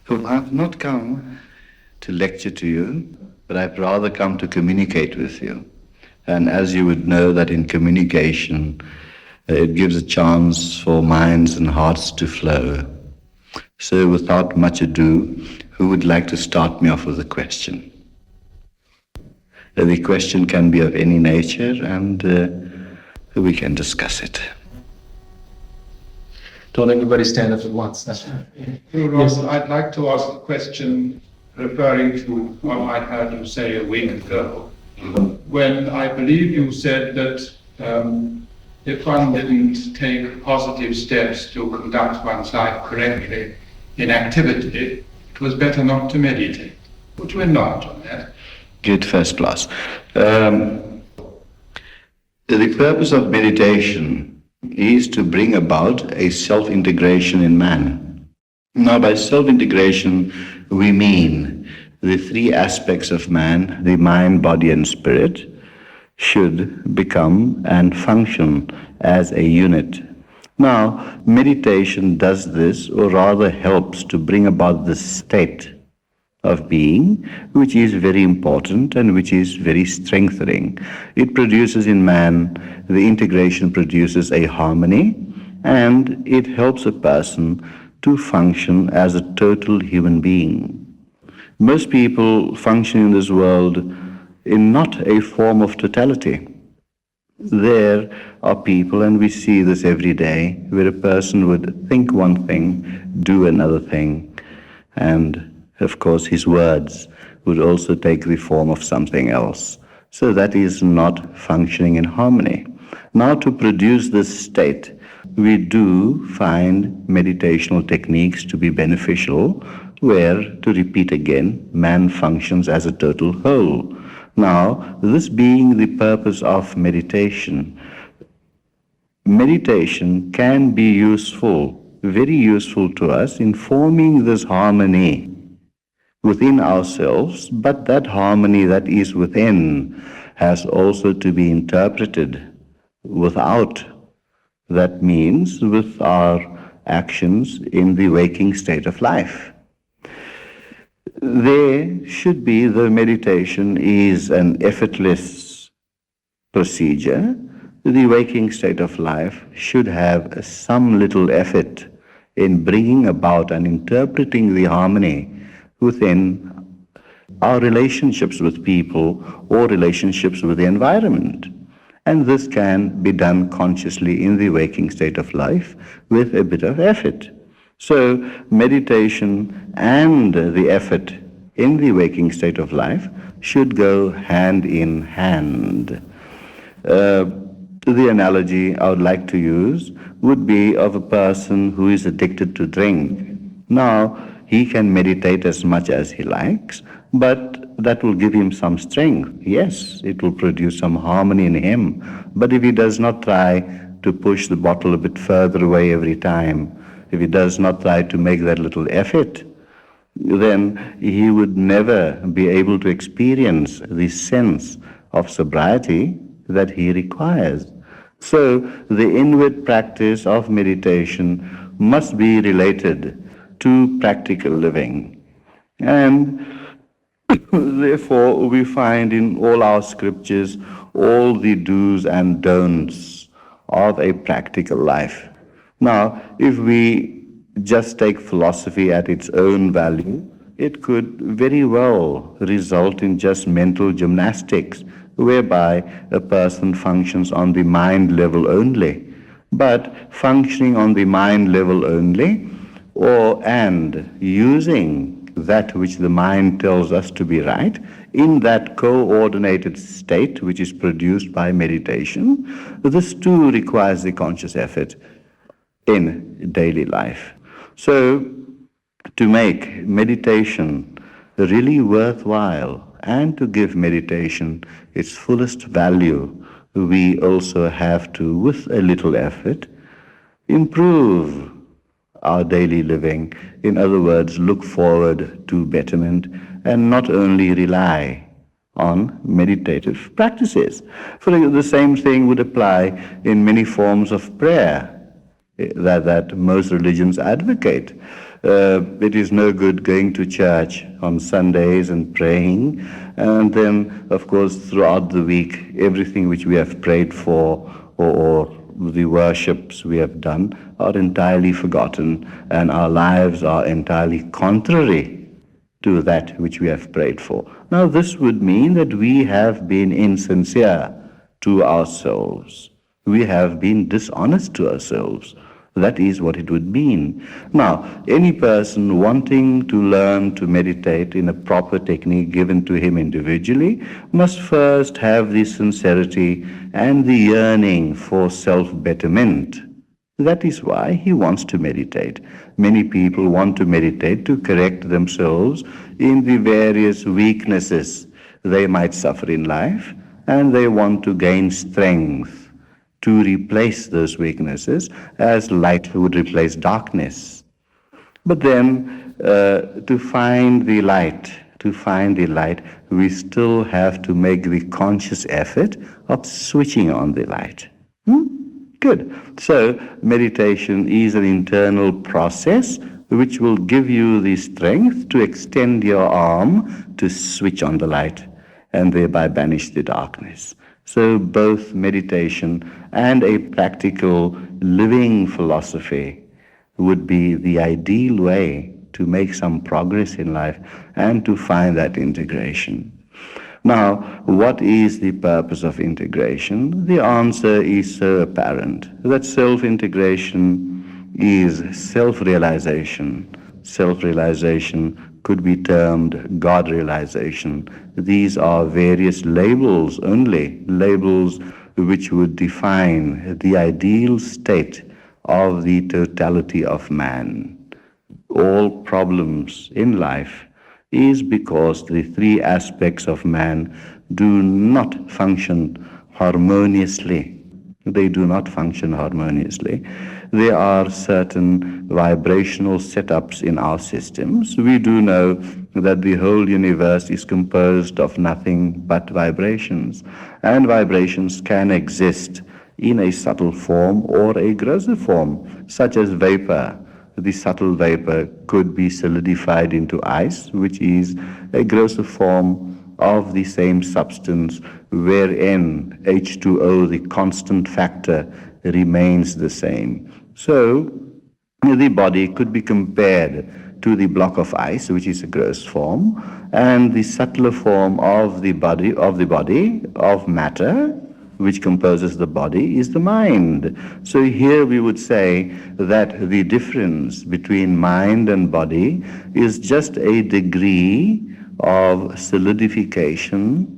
Well, I've not come to lecture to you, but I've rather come to communicate with you. And as you would know that in communication, it gives a chance for minds and hearts to flow. So without much ado, who would like to start me off with a question? The question can be of any nature, and we can discuss it. Don't everybody stand up at once. Yes. I'd like to ask a question referring to what I heard you say a week ago, when I believe you said that if one didn't take positive steps to conduct one's life correctly in activity, it was better not to meditate. Would you enlarge on that? Good, first class. The purpose of meditation is to bring about a self-integration in man. Now, by self-integration, we mean the three aspects of man, the mind, body, and spirit, should become and function as a unit. Now, meditation does this, or rather helps to bring about this state of being, which is very important and which is very strengthening. It produces in man, the integration produces a harmony, and it helps a person to function as a total human being. Most people function in this world in not a form of totality. There are people, and we see this every day, where a person would think one thing, do another thing, and of course his words would also take the form of something else. So that is not functioning in harmony. Now, to produce this state, we do find meditational techniques to be beneficial, where, to repeat again, man functions as a total whole. Now, this being the purpose of meditation, meditation can be useful, very useful to us in forming this harmony within ourselves, but that harmony that is within has also to be interpreted without. That means with our actions in the waking state of life. There should be, the meditation is an effortless procedure. The waking state of life should have some little effort in bringing about and interpreting the harmony within our relationships with people or relationships with the environment. And this can be done consciously in the waking state of life with a bit of effort. So meditation and the effort in the waking state of life should go hand in hand. The analogy I would like to use would be of a person who is addicted to drink. Now, he can meditate as much as he likes, but that will give him some strength. Yes, it will produce some harmony in him. But if he does not try to push the bottle a bit further away every time, if he does not try to make that little effort, then he would never be able to experience the sense of sobriety that he requires. So the inward practice of meditation must be related to practical living. And therefore we find in all our scriptures all the do's and don'ts of a practical life. Now, if we just take philosophy at its own value, it could very well result in just mental gymnastics, whereby a person functions on the mind level only. But functioning on the mind level only, and using that which the mind tells us to be right, in that coordinated state which is produced by meditation, this too requires the conscious effort in daily life. So, to make meditation really worthwhile and to give meditation its fullest value, we also have to, with a little effort, improve our daily living. In other words, look forward to betterment and not only rely on meditative practices. For the same thing would apply in many forms of prayer that most religions advocate. It is no good going to church on Sundays and praying, and then, of course, throughout the week, everything which we have prayed for or the worships we have done are entirely forgotten, and our lives are entirely contrary to that which we have prayed for. Now, this would mean that we have been insincere to ourselves. We have been dishonest to ourselves. That is what it would mean. Now, any person wanting to learn to meditate in a proper technique given to him individually must first have the sincerity and the yearning for self-betterment. That is why he wants to meditate. Many people want to meditate to correct themselves in the various weaknesses they might suffer in life, and they want to gain strength to replace those weaknesses as light would replace darkness. But then to find the light, we still have to make the conscious effort of switching on the light. Good. So meditation is an internal process which will give you the strength to extend your arm to switch on the light and thereby banish the darkness. So both meditation and a practical living philosophy would be the ideal way to make some progress in life and to find that integration. Now, what is the purpose of integration? The answer is so apparent that self-integration is self-realization. Self-realization could be termed God realization. These are various labels only, labels which would define the ideal state of the totality of man. All problems in life is because the three aspects of man do not function harmoniously. They do not function harmoniously. There are certain vibrational setups in our systems. We do know that the whole universe is composed of nothing but vibrations, and vibrations can exist in a subtle form or a grosser form, such as vapor. The subtle vapor could be solidified into ice, which is a grosser form of the same substance, wherein H2O, the constant factor, remains the same. So the body could be compared to the block of ice, which is a gross form, and the subtler form of the body of matter, which composes the body, is the mind. So here we would say that the difference between mind and body is just a degree of solidification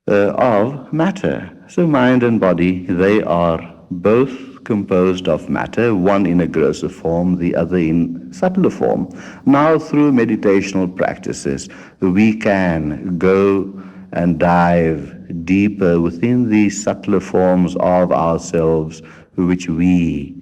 of matter. So mind and body, they are both composed of matter, one in a grosser form, the other in subtler form. Now through meditational practices, we can go and dive deeper within the subtler forms of ourselves, which we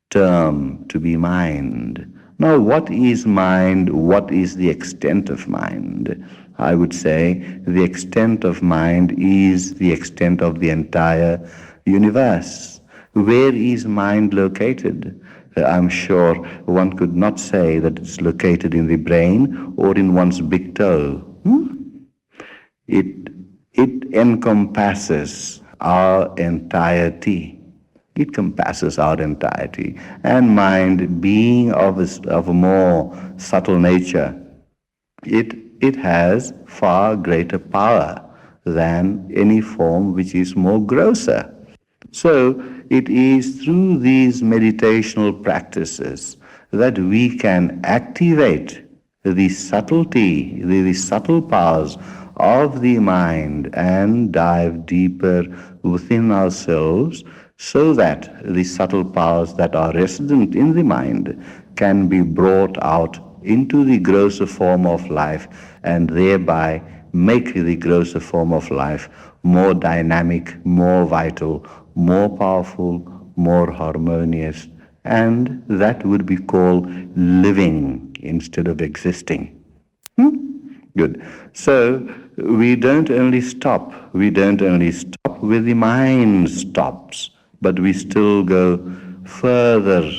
term to be mind. Now, what is mind? What is the extent of mind? I would say the extent of mind is the extent of the entire universe. Where is mind located? I'm sure one could not say that it's located in the brain or in one's big toe. It encompasses our entirety. It compasses our entirety. And mind, being of a more subtle nature, it has far greater power than any form which is more grosser. So it is through these meditational practices that we can activate the subtlety, the subtle powers of the mind and dive deeper within ourselves, so that the subtle powers that are resident in the mind can be brought out into the grosser form of life, and thereby make the grosser form of life more dynamic, more vital, more powerful, more harmonious, and that would be called living instead of existing. Good. So we don't only stop where the mind stops, but we still go further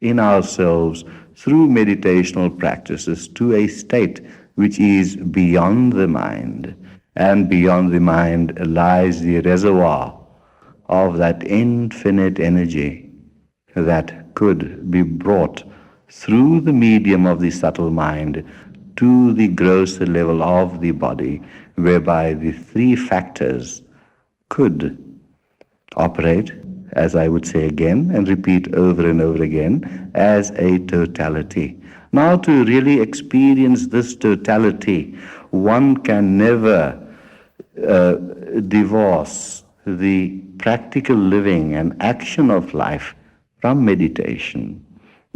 in ourselves through meditational practices to a state which is beyond the mind. And beyond the mind lies the reservoir of that infinite energy that could be brought through the medium of the subtle mind to the grosser level of the body, whereby the three factors could operate, as I would say again and repeat over and over again, as a totality. Now, to really experience this totality, one can never divorce the practical living and action of life from meditation,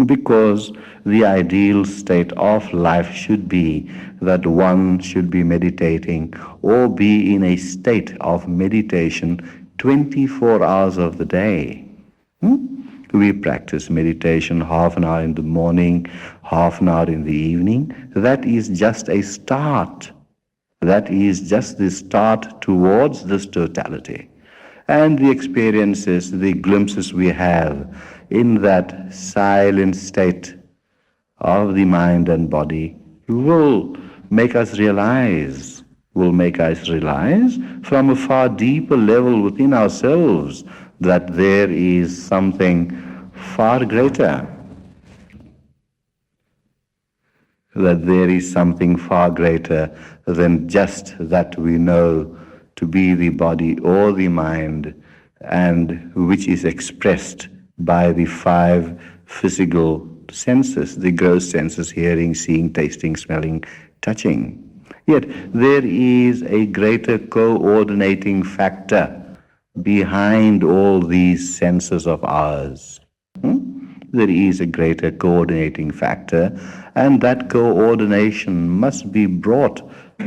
because the ideal state of life should be that one should be meditating or be in a state of meditation 24 hours of the day. We practice meditation half an hour in the morning, half an hour in the evening. That is just a start. That is just the start towards this totality. And the experiences, the glimpses we have in that silent state of the mind and body will make us realize from a far deeper level within ourselves that there is something far greater. That there is something far greater than just that we know to be the body or the mind, and which is expressed by the five physical senses, the gross senses: hearing, seeing, tasting, smelling, touching. Yet there is a greater coordinating factor behind all these senses of ours. There is a greater coordinating factor, and that coordination must be brought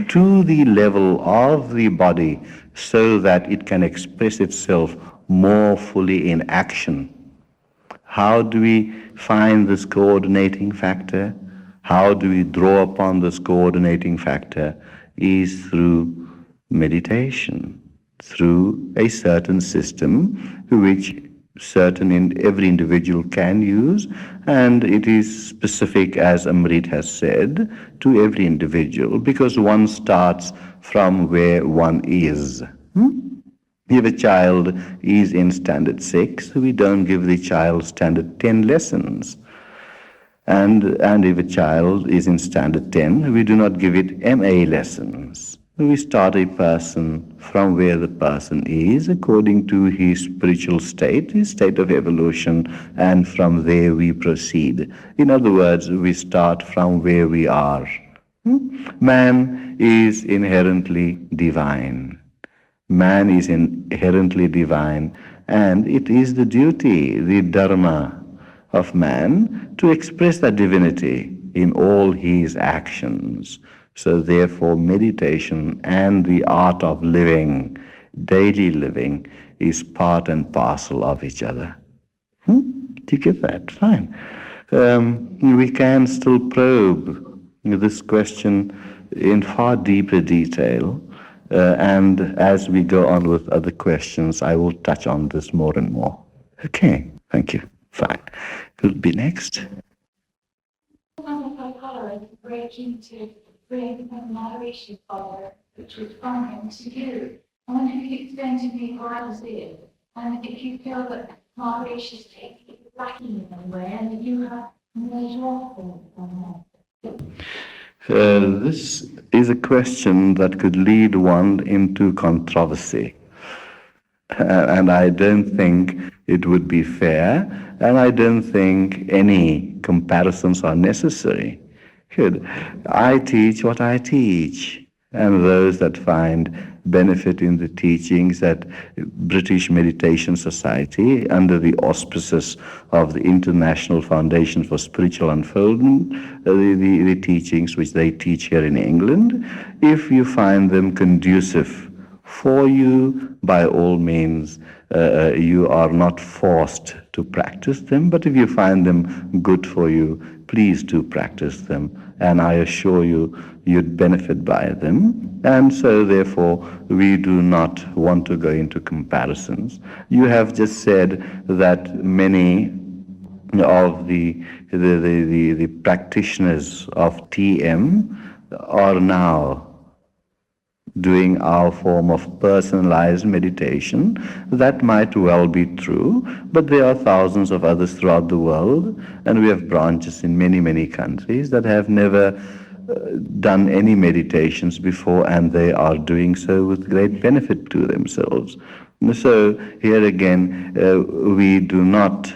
to the level of the body so that it can express itself more fully in action. How do we find this coordinating factor? How do we draw upon this coordinating factor? Is through meditation, through a certain system which every individual can use, and it is specific, as Amrit has said, to every individual, because one starts from where one is. If a child is in standard 6, we don't give the child standard 10 lessons. And if a child is in standard 10, we do not give it MA lessons. We start a person from where the person is according to his spiritual state, his state of evolution, and from there we proceed. In other words, we start from where we are. Man is inherently divine. Man is inherently divine, and it is the duty, the dharma of man to express that divinity in all his actions. So therefore, meditation and the art of living, daily living, is part and parcel of each other. Do you get that? Fine. We can still probe this question in far deeper detail, and as we go on with other questions, I will touch on this more and more. Okay, thank you. Fine. Who'll be next? Bring a moderation power, which would find him to you. I wonder if you could explain to me why is it, and if you feel that moderation is lacking in a way, and that you have made awful from that. This is a question that could lead one into controversy. And I don't think it would be fair, and I don't think any comparisons are necessary. Good. I teach what I teach, and those that find benefit in the teachings at British Meditation Society under the auspices of the International Foundation for Spiritual Unfoldment, the teachings which they teach here in England, if you find them conducive for you, by all means, you are not forced to practice them, but if you find them good for you, please do practice them, and I assure you, you'd benefit by them. And so therefore, we do not want to go into comparisons. You have just said that many of the practitioners of TM are now doing our form of personalized meditation. That might well be true, but there are thousands of others throughout the world, and we have branches in many, many countries that have never done any meditations before, and they are doing so with great benefit to themselves. So here again, we do not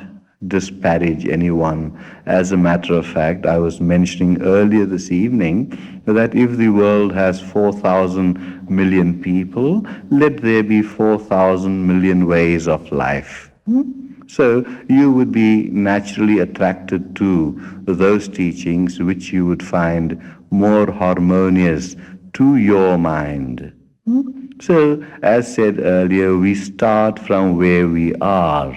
disparage anyone. As a matter of fact, I was mentioning earlier this evening that if the world has 4,000 million people, let there be 4,000 million ways of life. So you would be naturally attracted to those teachings which you would find more harmonious to your mind. So, as said earlier, we start from where we are.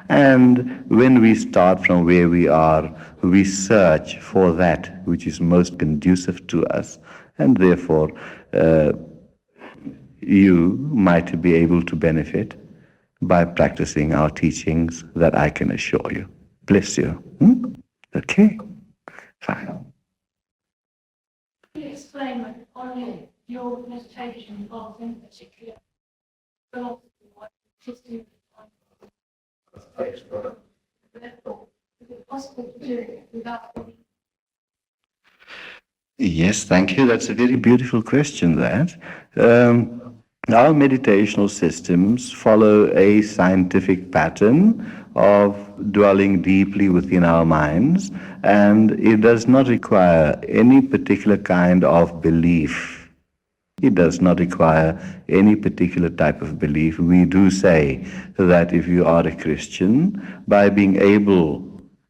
And when we start from where we are, we search for that which is most conducive to us. And therefore, you might be able to benefit by practicing our teachings, that I can assure you. Bless you. Okay, fine. Can you explain on your meditation of in particular philosophy, what history therefore, is it possible to do it without belief? Yes, thank you. That's a very beautiful question, that. Our meditational systems follow a scientific pattern of dwelling deeply within our minds, and it does not require any particular kind of belief. It does not require any particular type of belief. We do say that if you are a Christian, by being able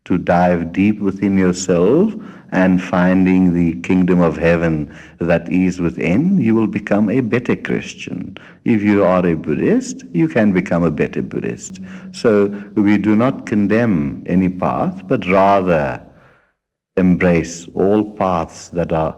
to dive deep within yourself and finding the kingdom of heaven that is within, you will become a better Christian. If you are a Buddhist, you can become a better Buddhist. So we do not condemn any path, but rather embrace all paths that are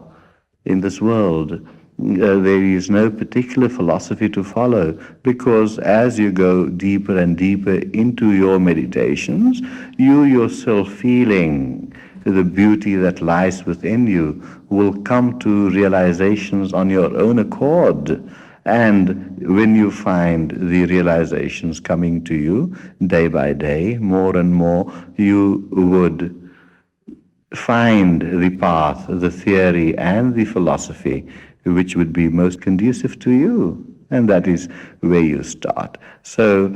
in this world. There is no particular philosophy to follow, because as you go deeper and deeper into your meditations, you yourself feeling the beauty that lies within you will come to realizations on your own accord. And when you find the realizations coming to you day by day, more and more, you would find the path, the theory, and the philosophy which would be most conducive to you. And that is where you start. So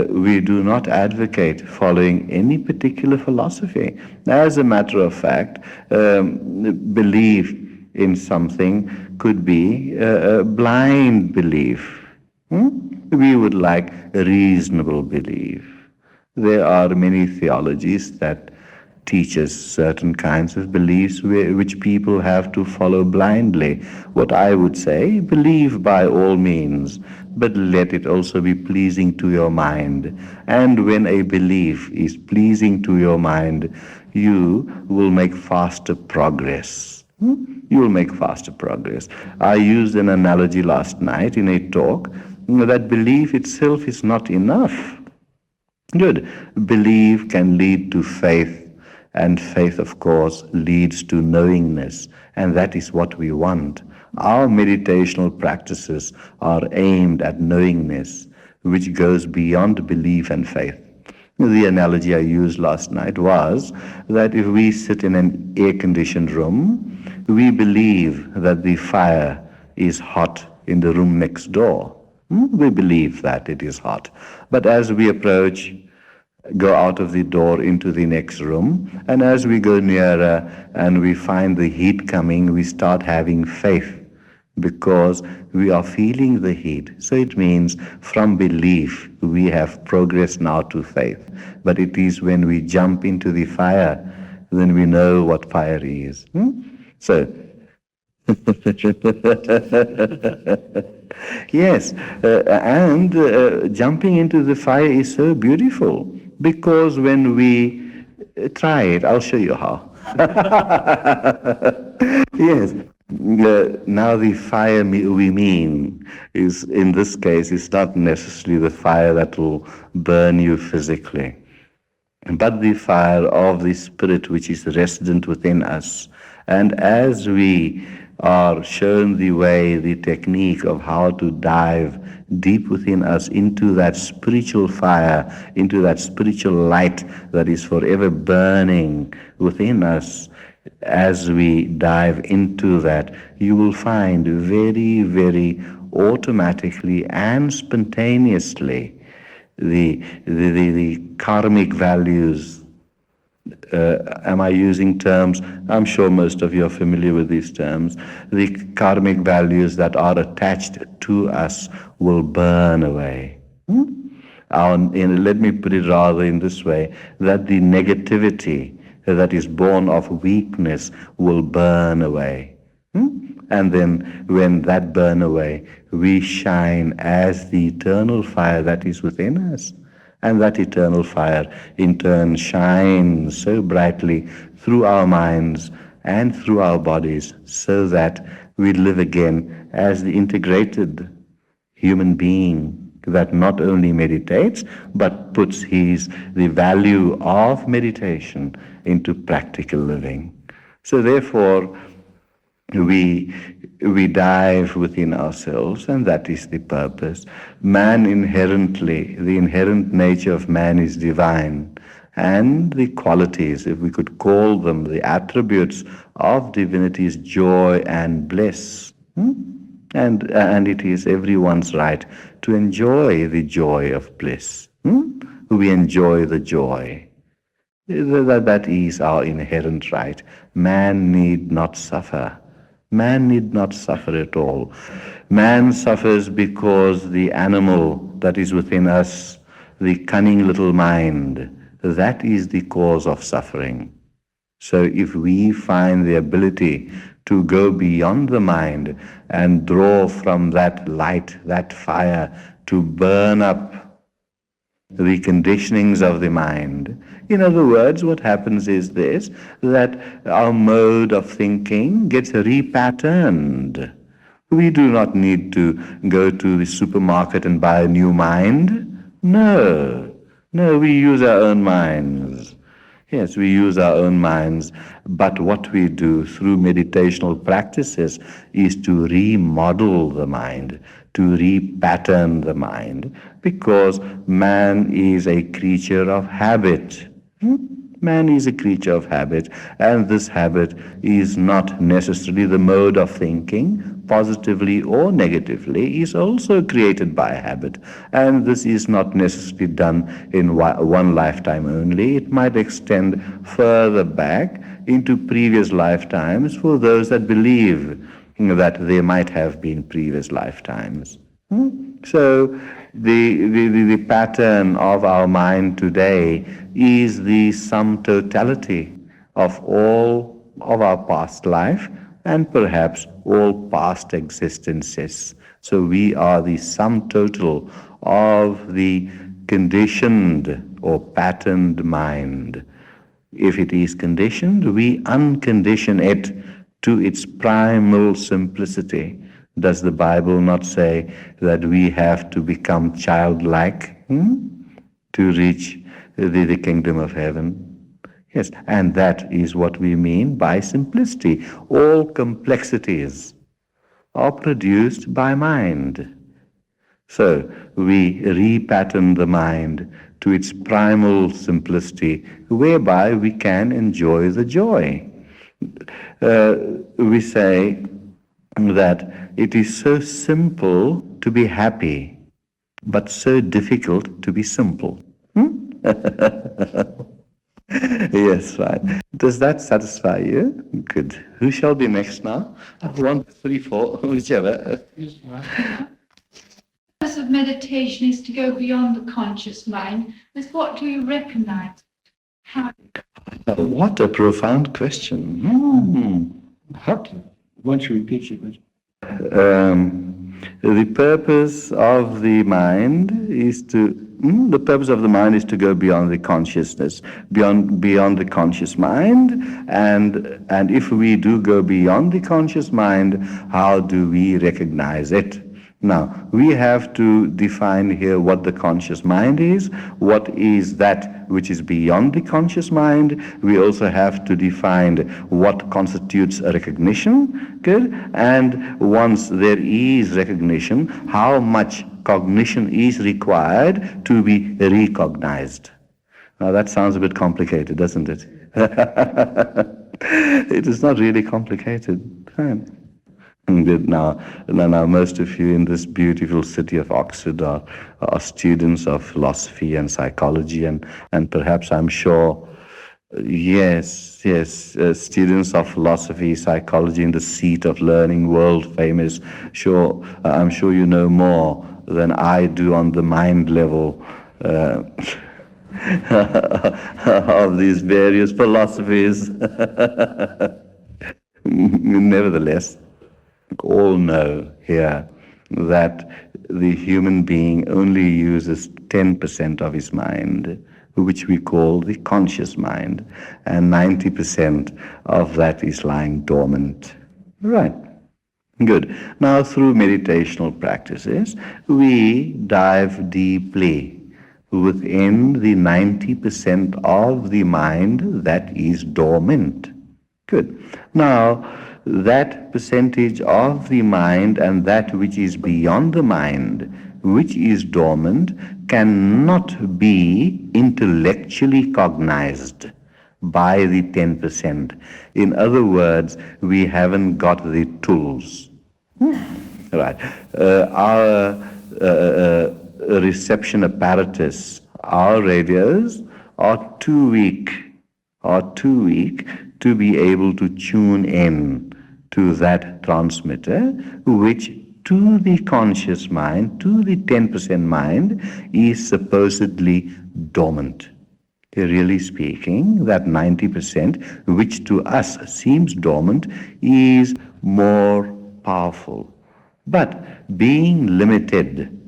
we do not advocate following any particular philosophy. As a matter of fact, belief in something could be a blind belief. We would like a reasonable belief. There are many theologies that teaches certain kinds of beliefs which people have to follow blindly. What I would say, believe by all means, but let it also be pleasing to your mind. And when a belief is pleasing to your mind, you will make faster progress. You will make faster progress. I used an analogy last night in a talk that belief itself is not enough. Good. Belief can lead to faith, and faith, of course, leads to knowingness, and that is what we want. Our meditational practices are aimed at knowingness, which goes beyond belief and faith. The analogy I used last night was that if we sit in an air-conditioned room, we believe that the fire is hot in the room next door. We believe that it is hot. But as we approach, go out of the door into the next room, and as we go nearer and we find the heat coming, we start having faith because we are feeling the heat. So it means from belief we have progressed now to faith. But it is when we jump into the fire, then we know what fire is. So yes, and jumping into the fire is so beautiful, because when we try it, I'll show you how. Yes. Now the fire we mean is, in this case, is not necessarily the fire that will burn you physically. but the fire of the Spirit which is resident within us. And as we are shown the way, the technique of how to dive deep within us into that spiritual fire, into that spiritual light that is forever burning within us, as we dive into that, you will find very, very automatically and spontaneously the karmic values. Am I using terms? I'm sure most of you are familiar with these terms. The karmic values that are attached to us will burn away. Let me put it rather in this way, that the negativity that is born of weakness will burn away. And then when that burn away, we shine as the eternal fire that is within us. And that eternal fire in turn shines so brightly through our minds and through our bodies, so that we live again as the integrated human being that not only meditates, but puts the value of meditation into practical living. So therefore, we dive within ourselves, and that is the purpose. Man inherently, the inherent nature of man is divine, and the qualities, if we could call them, the attributes of divinity is joy and bliss. And it is everyone's right to enjoy the joy of bliss. We enjoy the joy. That is our inherent right. Man need not suffer. Man need not suffer at all. Man suffers because the animal that is within us, the cunning little mind, that is the cause of suffering. So if we find the ability to go beyond the mind and draw from that light, that fire, to burn up the conditionings of the mind. In other words, what happens is this, that our mode of thinking gets repatterned. We do not need to go to the supermarket and buy a new mind. No, we use our own minds. Yes, we use our own minds, but what we do through meditational practices is to remodel the mind, to repattern the mind, because man is a creature of habit. Man is a creature of habit, and this habit is not necessarily the mode of thinking, positively or negatively, is also created by habit. And this is not necessarily done in one lifetime only. It might extend further back into previous lifetimes for those that believe that there might have been previous lifetimes. So the pattern of our mind today is the sum totality of all of our past life and perhaps all past existences. So we are the sum total of the conditioned or patterned mind. If it is conditioned, we uncondition it to its primal simplicity. Does the Bible not say that we have to become childlike to reach the kingdom of heaven? Yes, and that is what we mean by simplicity. All complexities are produced by mind. So we repattern the mind to its primal simplicity, whereby we can enjoy the joy. We say that it is so simple to be happy, but so difficult to be simple. Yes, right. Does that satisfy you? Good. Who shall be next now? 1, 3, 4, whichever. The purpose of meditation is to go beyond the conscious mind. With what do you recognize? How? What a profound question. Once you repeat your question. The purpose of the mind is to go beyond the consciousness, beyond the conscious mind, and if we do go beyond the conscious mind, how do we recognize it? Now, we have to define here what the conscious mind is, what is that which is beyond the conscious mind. We also have to define what constitutes a recognition, good? And once there is recognition, how much cognition is required to be recognized. Now, that sounds a bit complicated, doesn't it? It is not really complicated. Fine. Now, most of you in this beautiful city of Oxford are students of philosophy and psychology, and perhaps I'm sure, yes, students of philosophy, psychology in the seat of learning, world famous. Sure, I'm sure you know more than I do on the mind level of these various philosophies. Nevertheless, all know here that the human being only uses 10% of his mind, which we call the conscious mind, and 90% of that is lying dormant. Right. Good. Now, through meditational practices, we dive deeply within the 90% of the mind that is dormant. Good. Now, that percentage of the mind and that which is beyond the mind, which is dormant, cannot be intellectually cognized by the 10%. In other words, we haven't got the tools. Right. Our reception apparatus, our radios are too weak to be able to tune in to that transmitter, which to the conscious mind, to the 10% mind, is supposedly dormant. Really speaking, that 90%, which to us seems dormant, is more powerful. But being limited,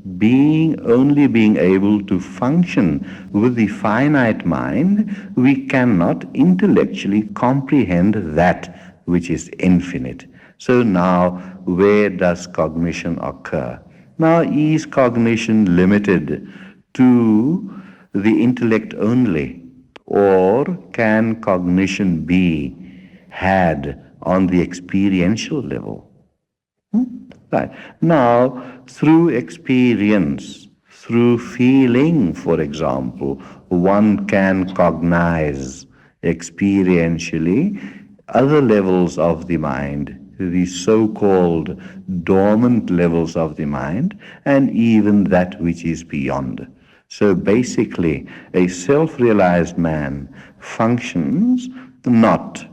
only being able to function with the finite mind, we cannot intellectually comprehend that which is infinite. So now, where does cognition occur? Now, is cognition limited to the intellect only, or can cognition be had on the experiential level? Right. Now, through experience, through feeling, for example, one can cognize experientially other levels of the mind, the so-called dormant levels of the mind, and even that which is beyond. So basically, a self-realized man functions not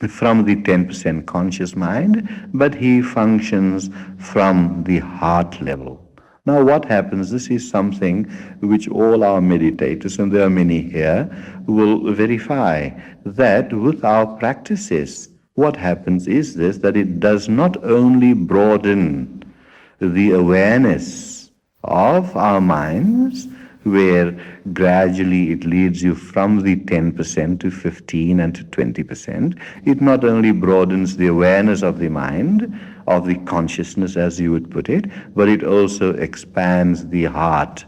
from the 10% conscious mind, but he functions from the heart level. Now what happens, this is something which all our meditators, and there are many here, will verify, that with our practices, what happens is this, that it does not only broaden the awareness of our minds, where gradually it leads you from the 10% to 15 and to 20%. It not only broadens the awareness of the mind, of the consciousness as you would put it, but it also expands the heart.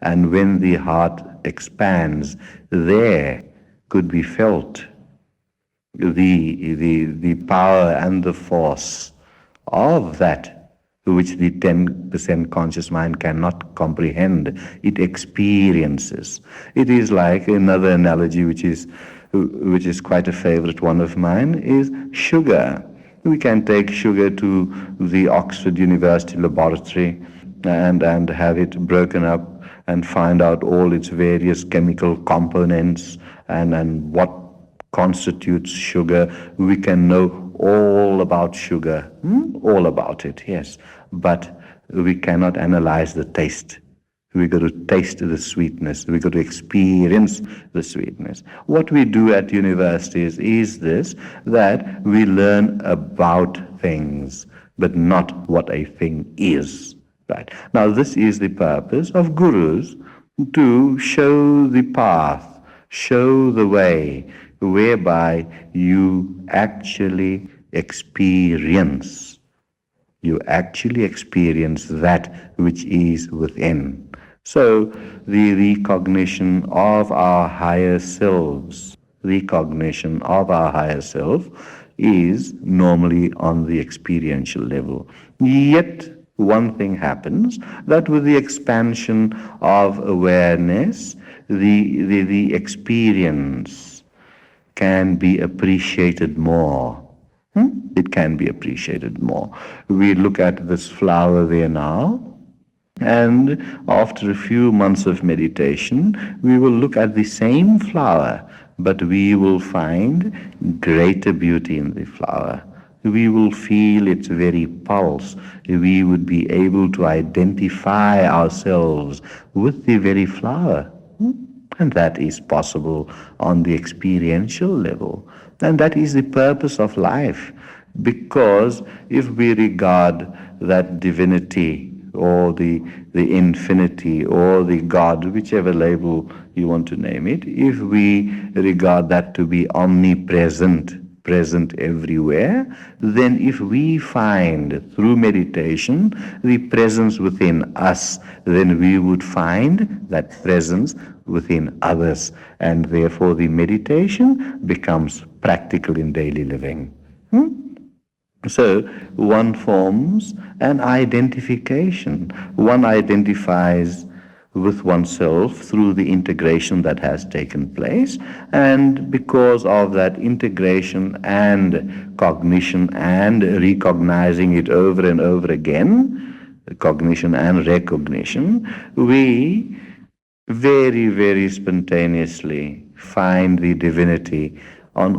And when the heart expands, there could be felt the power and the force of that which the 10% conscious mind cannot comprehend. It experiences. It is like another analogy which is quite a favorite one of mine, is sugar. We can take sugar to the Oxford University laboratory and have it broken up and find out all its various chemical components and what constitutes sugar. We can know all about sugar, all about it, yes, but we cannot analyze the taste. We've got to taste the sweetness. We've got to experience the sweetness. What we do at universities is this, that we learn about things, but not what a thing is. Right. Now, this is the purpose of gurus, to show the path, show the way, whereby you actually experience You actually experience that which is within. So the recognition of our higher selves, recognition of our higher self is normally on the experiential level. Yet one thing happens, that with the expansion of awareness, the experience can be appreciated more. It can be appreciated more. We look at this flower there now, and after a few months of meditation, we will look at the same flower, but we will find greater beauty in the flower. We will feel its very pulse. We would be able to identify ourselves with the very flower. And that is possible on the experiential level. And that is the purpose of life. Because if we regard that divinity or the infinity or the God, whichever label you want to name it, if we regard that to be omnipresent, present everywhere, then if we find through meditation the presence within us, then we would find that presence within others, and therefore the meditation becomes practical in daily living. So one forms an identification. One identifies with oneself through the integration that has taken place, and because of that integration and cognition and recognizing it over and over again, cognition and recognition, we very, very spontaneously find the divinity in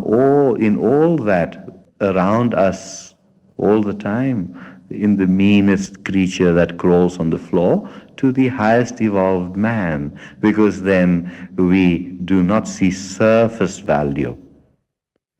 all that around us all the time, in the meanest creature that crawls on the floor to the highest evolved man, because then we do not see surface value.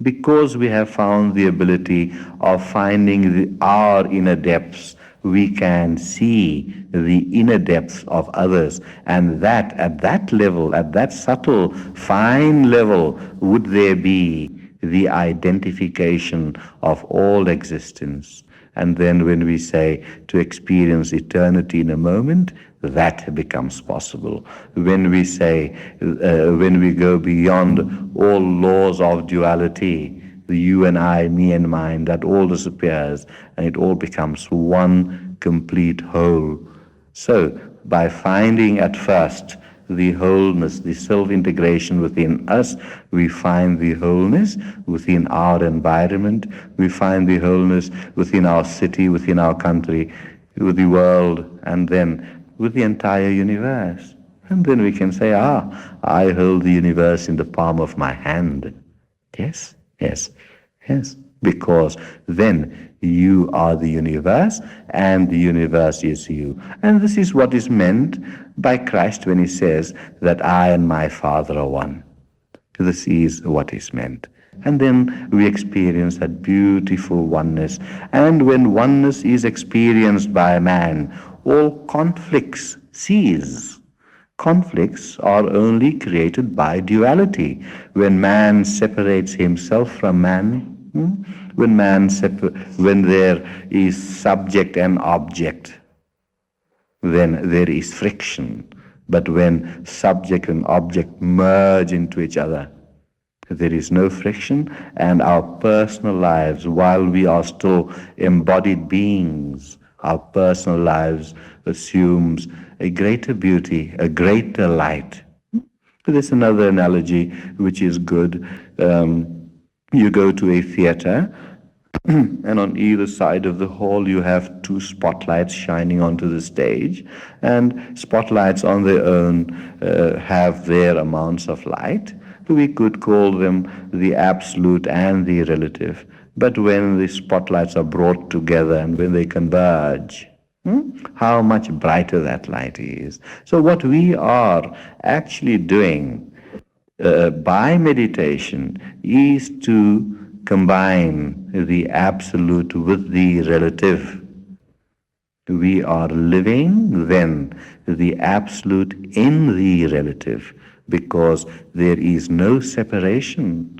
Because we have found the ability of finding our inner depths, we can see the inner depths of others, and that at that level, at that subtle, fine level, would there be the identification of all existence. And then when we say to experience eternity in a moment, that becomes possible. When we say, when we go beyond all laws of duality, the you and I, me and mine, that all disappears and it all becomes one complete whole. So by finding at first the wholeness, the self-integration within us, we find the wholeness within our environment, we find the wholeness within our city, within our country, with the world, and then with the entire universe. And then we can say, I hold the universe in the palm of my hand. Yes, yes, yes. Because then you are the universe and the universe is you. And this is what is meant by Christ when he says that I and my Father are one. This is what is meant. And then we experience that beautiful oneness. And when oneness is experienced by man, all conflicts cease. Conflicts are only created by duality. When man separates himself from man, when there is subject and object, then there is friction. But when subject and object merge into each other, there is no friction, and our personal lives, while we are still embodied beings, our personal lives assumes a greater beauty, a greater light. There's another analogy which is good. You go to a theater, and on either side of the hall you have two spotlights shining onto the stage, and spotlights on their own have their amounts of light. We could call them the absolute and the relative. But when the spotlights are brought together and when they converge, how much brighter that light is. So what we are actually doing by meditation is to combine the absolute with the relative. We are living then the absolute in the relative, because there is no separation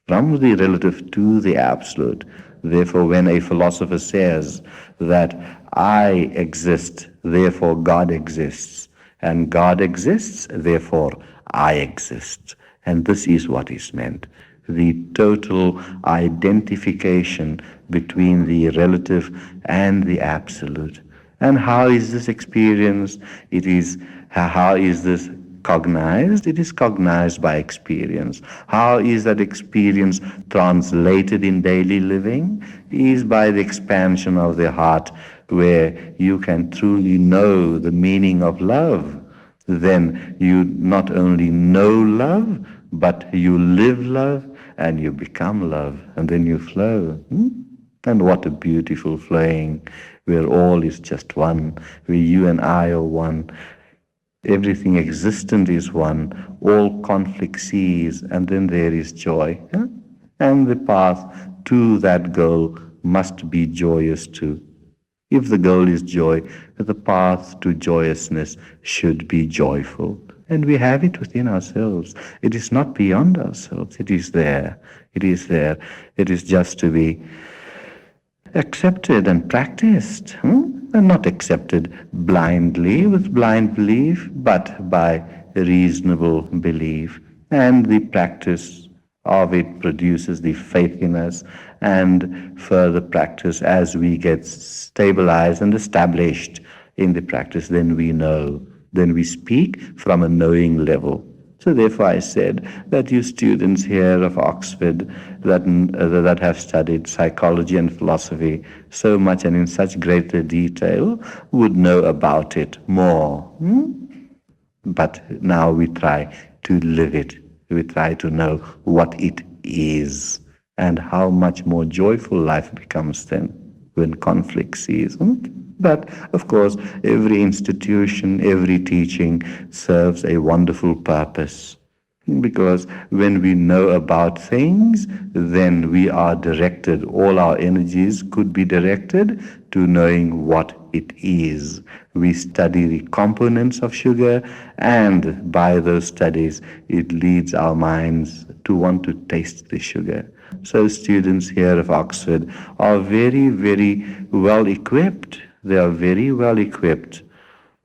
from the relative to the absolute. Therefore, when a philosopher says that I exist, therefore God exists, and God exists, therefore I exist. And this is what is meant. The total identification between the relative and the absolute. And how is this experienced? How is this cognized? It is cognized by experience. How is that experience translated in daily living? Is by the expansion of the heart, where you can truly know the meaning of love. Then you not only know love, but you live love and you become love, and then you flow. And what a beautiful flowing, where all is just one, where you and I are one. Everything existent is one, all conflict cease, and then there is joy. And the path to that goal must be joyous too. If the goal is joy, the path to joyousness should be joyful. And we have it within ourselves. It is not beyond ourselves. It is there. It is there. It is just to be accepted and practiced. And not accepted blindly with blind belief, but by reasonable belief. And the practice of it produces the faith in us, and further practice, as we get stabilized and established in the practice, then we know, then we speak from a knowing level. So therefore I said that you students here of Oxford that have studied psychology and philosophy so much and in such greater detail would know about it more. But now we try to live it. We try to know what it is and how much more joyful life becomes then when conflict ceases. But, of course, every institution, every teaching serves a wonderful purpose. Because when we know about things, then we are directed, all our energies could be directed to knowing what it is. We study the components of sugar, and by those studies, it leads our minds to want to taste the sugar. So students here of Oxford are very, very well equipped. They are very well equipped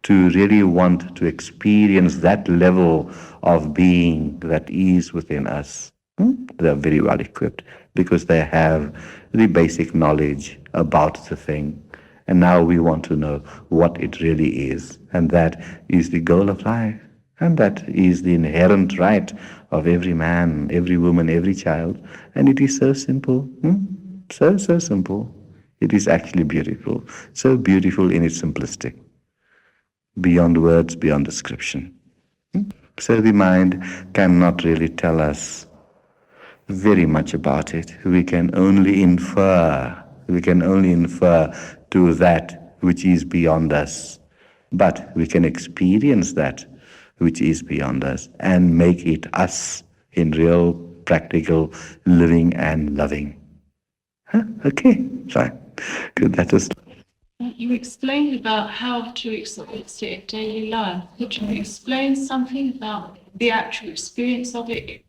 to really want to experience that level of being that is within us. They are very well equipped because they have the basic knowledge about the thing. And now we want to know what it really is. And that is the goal of life. And that is the inherent right of every man, every woman, every child. And it is so simple. So simple. It is actually beautiful. So beautiful in its simplicity. Beyond words, beyond description. So the mind cannot really tell us very much about it. We can only infer. We can only infer to that which is beyond us. But we can experience that which is beyond us and make it us in real, practical living and loving. Okay, fine. Good, that is. You explained about how to experience it in daily life. Could you explain something about the actual experience of it?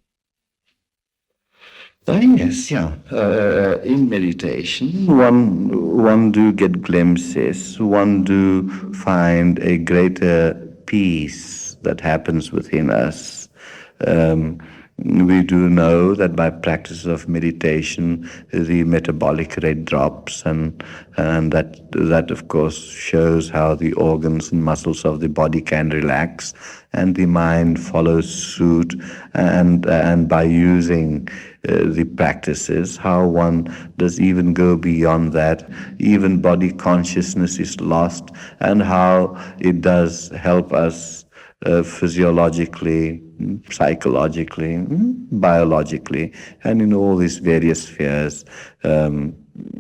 Yes, yeah. In meditation, one do get glimpses. One do find a greater peace that happens within us. We do know that by practice of meditation, the metabolic rate drops, and that of course shows how the organs and muscles of the body can relax, and the mind follows suit, and by using the practices, how one does even go beyond that, even body consciousness is lost, and how it does help us physiologically, psychologically, biologically, and in all these various spheres.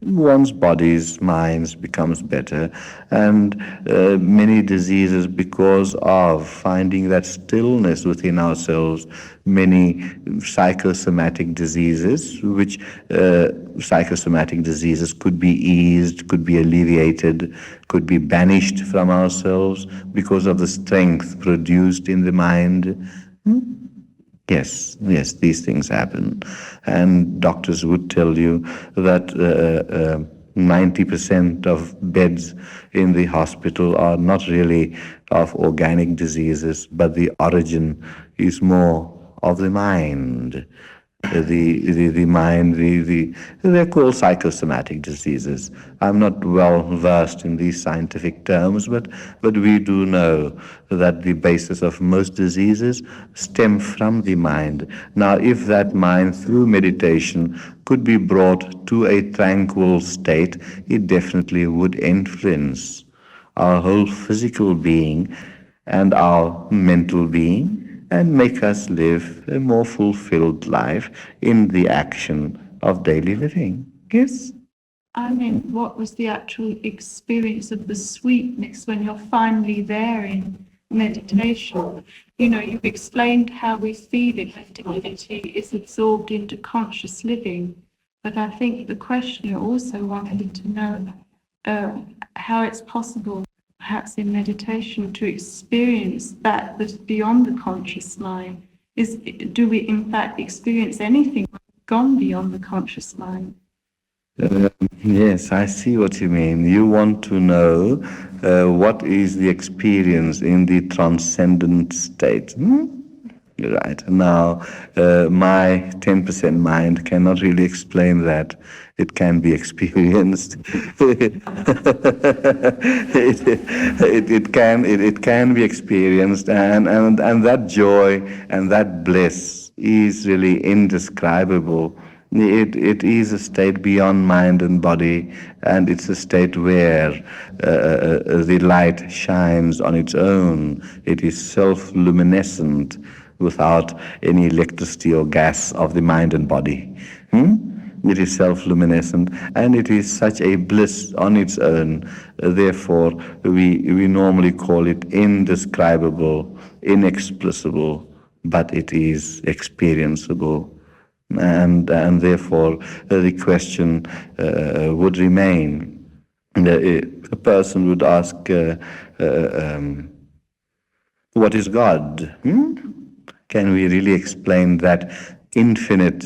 One's body's, minds becomes better, and many diseases, because of finding that stillness within ourselves, many psychosomatic diseases, which psychosomatic diseases could be eased, could be alleviated, could be banished from ourselves because of the strength produced in the mind. Yes, yes, these things happen. And doctors would tell you that 90% of beds in the hospital are not really of organic diseases, but the origin is more of the mind. The mind, they're called psychosomatic diseases. I'm not well versed in these scientific terms, but we do know that the basis of most diseases stem from the mind. Now, if that mind, through meditation, could be brought to a tranquil state, it definitely would influence our whole physical being and our mental being and make us live a more fulfilled life in the action of daily living. Yes? I mean, what was the actual experience of the sweetness when you're finally there in meditation? You know, you've explained how we feel it, that divinity is absorbed into conscious living. But I think the questioner also wanted to know how it's possible, perhaps in meditation, to experience that that's beyond the conscious mind. Do we in fact experience anything gone beyond the conscious mind? Yes, I see what you mean. You want to know what is the experience in the transcendent state. Right. Now, my 10% mind cannot really explain that. It can be experienced. It can be experienced, and that joy and that bliss is really indescribable. It is a state beyond mind and body, and it's a state where the light shines on its own. It is self-luminescent without any electricity or gas of the mind and body. It is self-luminescent, and it is such a bliss on its own. Therefore, we normally call it indescribable, inexplicable, but it is experienceable. And therefore, the question would remain. A person would ask, what is God? Can we really explain that infinite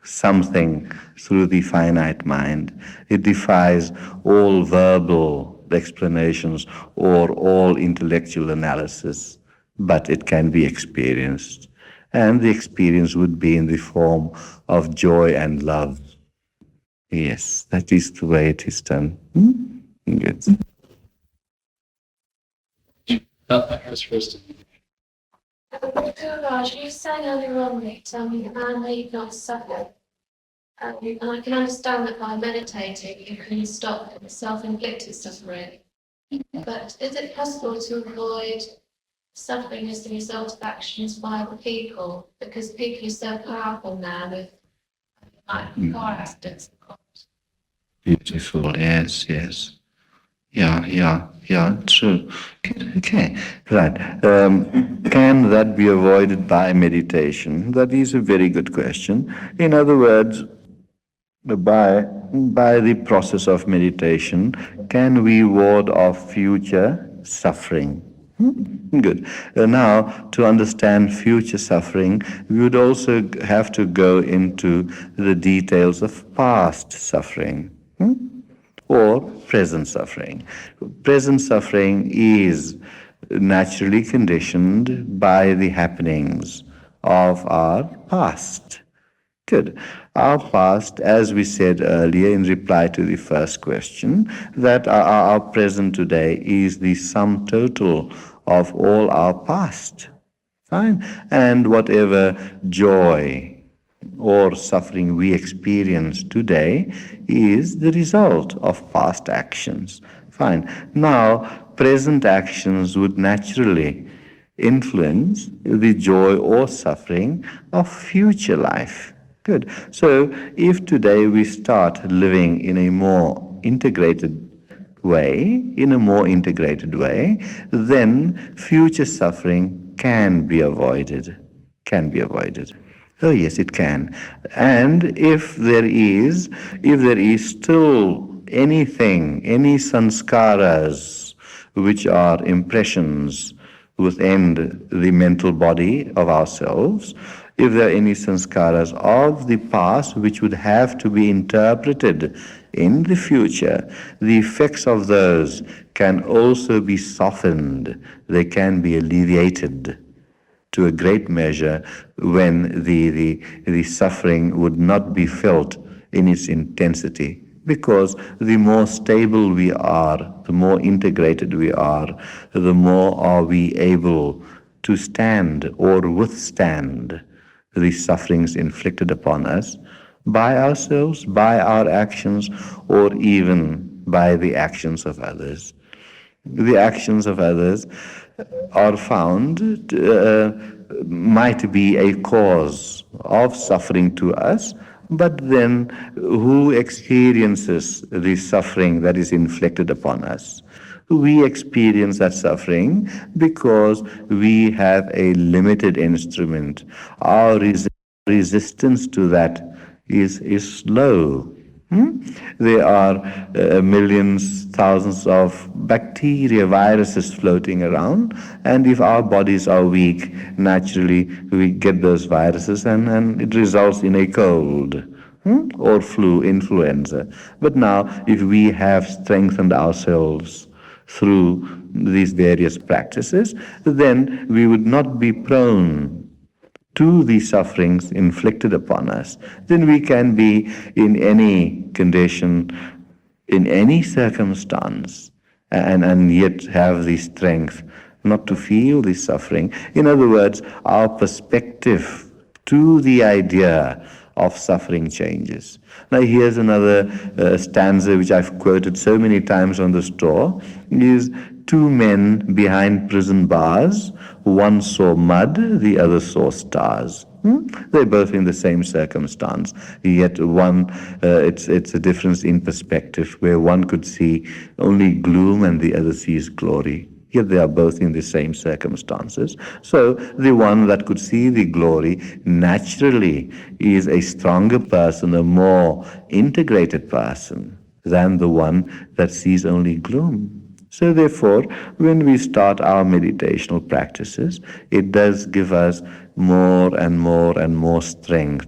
something through the finite mind? It defies all verbal explanations or all intellectual analysis, but it can be experienced. And the experience would be in the form of joy and love. Yes, that is the way it is done. Good. Gururaj, you sang earlier on that man need not suffer. And I can understand that by meditating you can stop self-inflicted suffering. But is it possible to avoid suffering as the result of actions by other people? Because people are so powerful now with car accidents. Beautiful, yes, yes. Yeah, true. Okay, right. Can that be avoided by meditation? That is a very good question. In other words, by the process of meditation, can we ward off future suffering? Good. Now, to understand future suffering, we would also have to go into the details of past suffering. Or present suffering. Present suffering is naturally conditioned by the happenings of our past. Good. Our past, as we said earlier in reply to the first question, that our present today is the sum total of all our past. Fine. And whatever joy or suffering we experience today is the result of past actions. Fine. Now, present actions would naturally influence the joy or suffering of future life. Good. So, if today we start living in a more integrated way, then future suffering can be avoided. Oh yes, it can. And if there is still anything, any sanskaras, which are impressions within the mental body of ourselves, if there are any sanskaras of the past which would have to be interpreted in the future, the effects of those can also be softened, they can be alleviated to a great measure when the suffering would not be felt in its intensity. Because the more stable we are, the more integrated we are, the more are we able to stand or withstand the sufferings inflicted upon us by ourselves, by our actions, or even by the actions of others. The actions of others are found might be a cause of suffering to us, but then who experiences the suffering that is inflicted upon us? We experience that suffering because we have a limited instrument. Our resistance to that is low. There are millions, thousands of bacteria, viruses floating around, and if our bodies are weak, naturally we get those viruses and it results in a cold or flu, influenza. But now, if we have strengthened ourselves through these various practices, then we would not be prone to the sufferings inflicted upon us. Then we can be in any condition, in any circumstance, and yet have the strength not to feel the suffering. In other words, our perspective to the idea of suffering changes. Now here's another stanza which I've quoted so many times on this tour, is two men behind prison bars, one saw mud, the other saw stars. They're both in the same circumstance, yet one, it's a difference in perspective, where one could see only gloom and the other sees glory. Yet they are both in the same circumstances. So the one that could see the glory naturally is a stronger person, a more integrated person than the one that sees only gloom. So therefore, when we start our meditational practices, it does give us more and more and more strength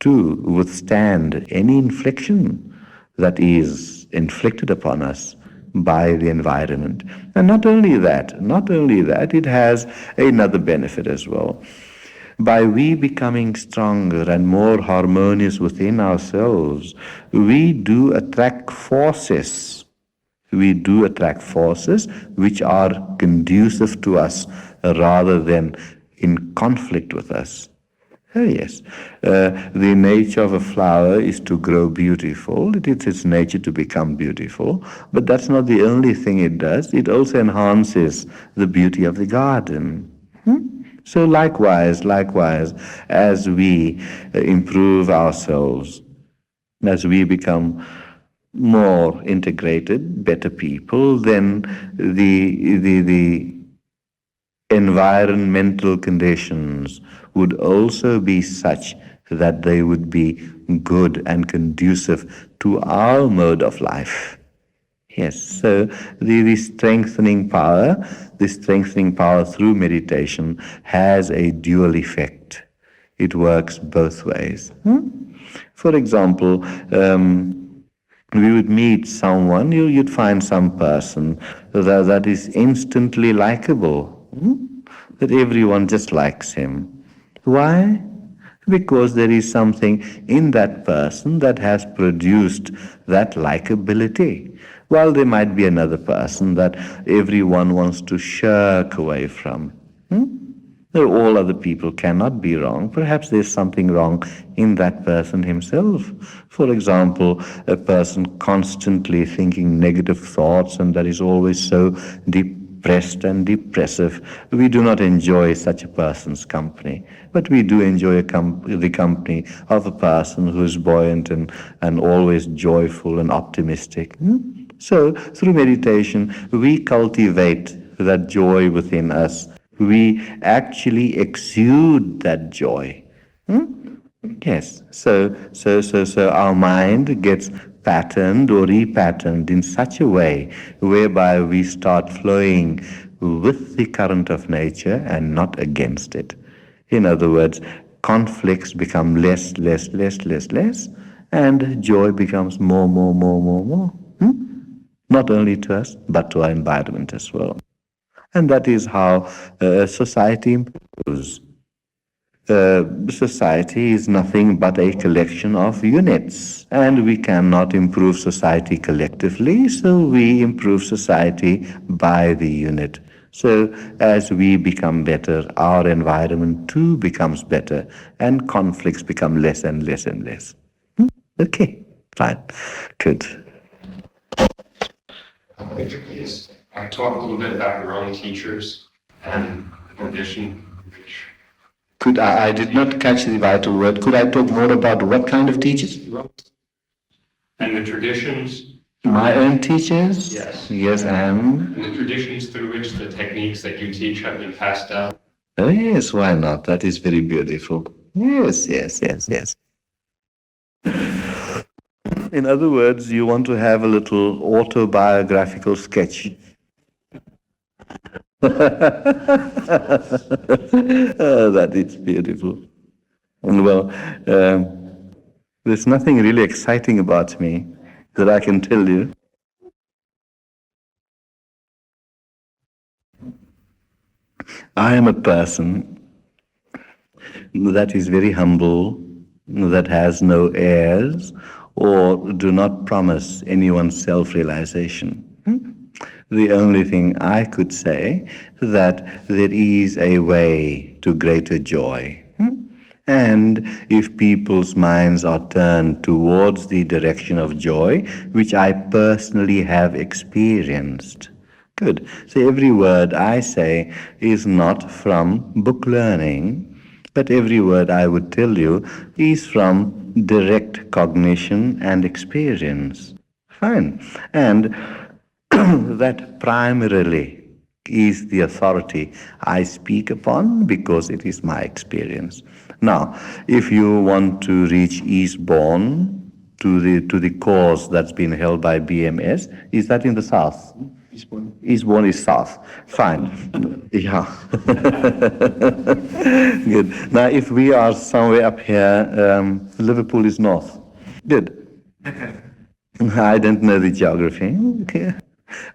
to withstand any infliction that is inflicted upon us by the environment. And not only that, it has another benefit as well. By we becoming stronger and more harmonious within ourselves, we do attract forces. We do attract forces which are conducive to us rather than in conflict with us. Oh yes, the nature of a flower is to grow beautiful. It is its nature to become beautiful, but that's not the only thing it does. It also enhances the beauty of the garden. So likewise, as we improve ourselves, as we become more integrated, better people, then the environmental conditions would also be such that they would be good and conducive to our mode of life. Yes, so the strengthening power through meditation has a dual effect. It works both ways. For example, we would meet someone, you'd find some person that is instantly likable, that everyone just likes him. Why? Because there is something in that person that has produced that likability. While there might be another person that everyone wants to shirk away from. All other people cannot be wrong. Perhaps there's something wrong in that person himself. For example, a person constantly thinking negative thoughts and that is always so depressed and depressive. We do not enjoy such a person's company, but we do enjoy the company of a person who is buoyant and always joyful and optimistic. So through meditation, we cultivate that joy within us. We actually exude that joy. Yes, so our mind gets patterned or repatterned in such a way whereby we start flowing with the current of nature and not against it. In other words, conflicts become less, less, and joy becomes more, more. Not only to us, but to our environment as well. And that is how society improves. Society is nothing but a collection of units, and we cannot improve society collectively, so we improve society by the unit. So as we become better, our environment too becomes better, and conflicts become less and less. Okay, fine, good. Yes. Talk a little bit about your own teachers and the tradition. I did not catch the vital word. Could I talk more about what kind of teachers? And the traditions. My own teachers? Yes. Yes, And the traditions through which the techniques that you teach have been passed down. Oh, yes, why not? That is very beautiful. Yes. In other words, you want to have a little autobiographical sketch. Oh, that is beautiful. And well, there's nothing really exciting about me that I can tell you. I am a person that is very humble, that has no airs, or do not promise anyone self-realization. The only thing I could say is that there is a way to greater joy. And if people's minds are turned towards the direction of joy, which I personally have experienced. Good. So every word I say is not from book learning, but every word I would tell you is from direct cognition and experience. Fine. And that primarily is the authority I speak upon because it is my experience. Now, if you want to reach Eastbourne to the cause that's been held by BMS, is that in the south? Eastbourne is south. Fine. Yeah. Good. Now, if we are somewhere up here, Liverpool is north. Good. I don't know the geography. Okay.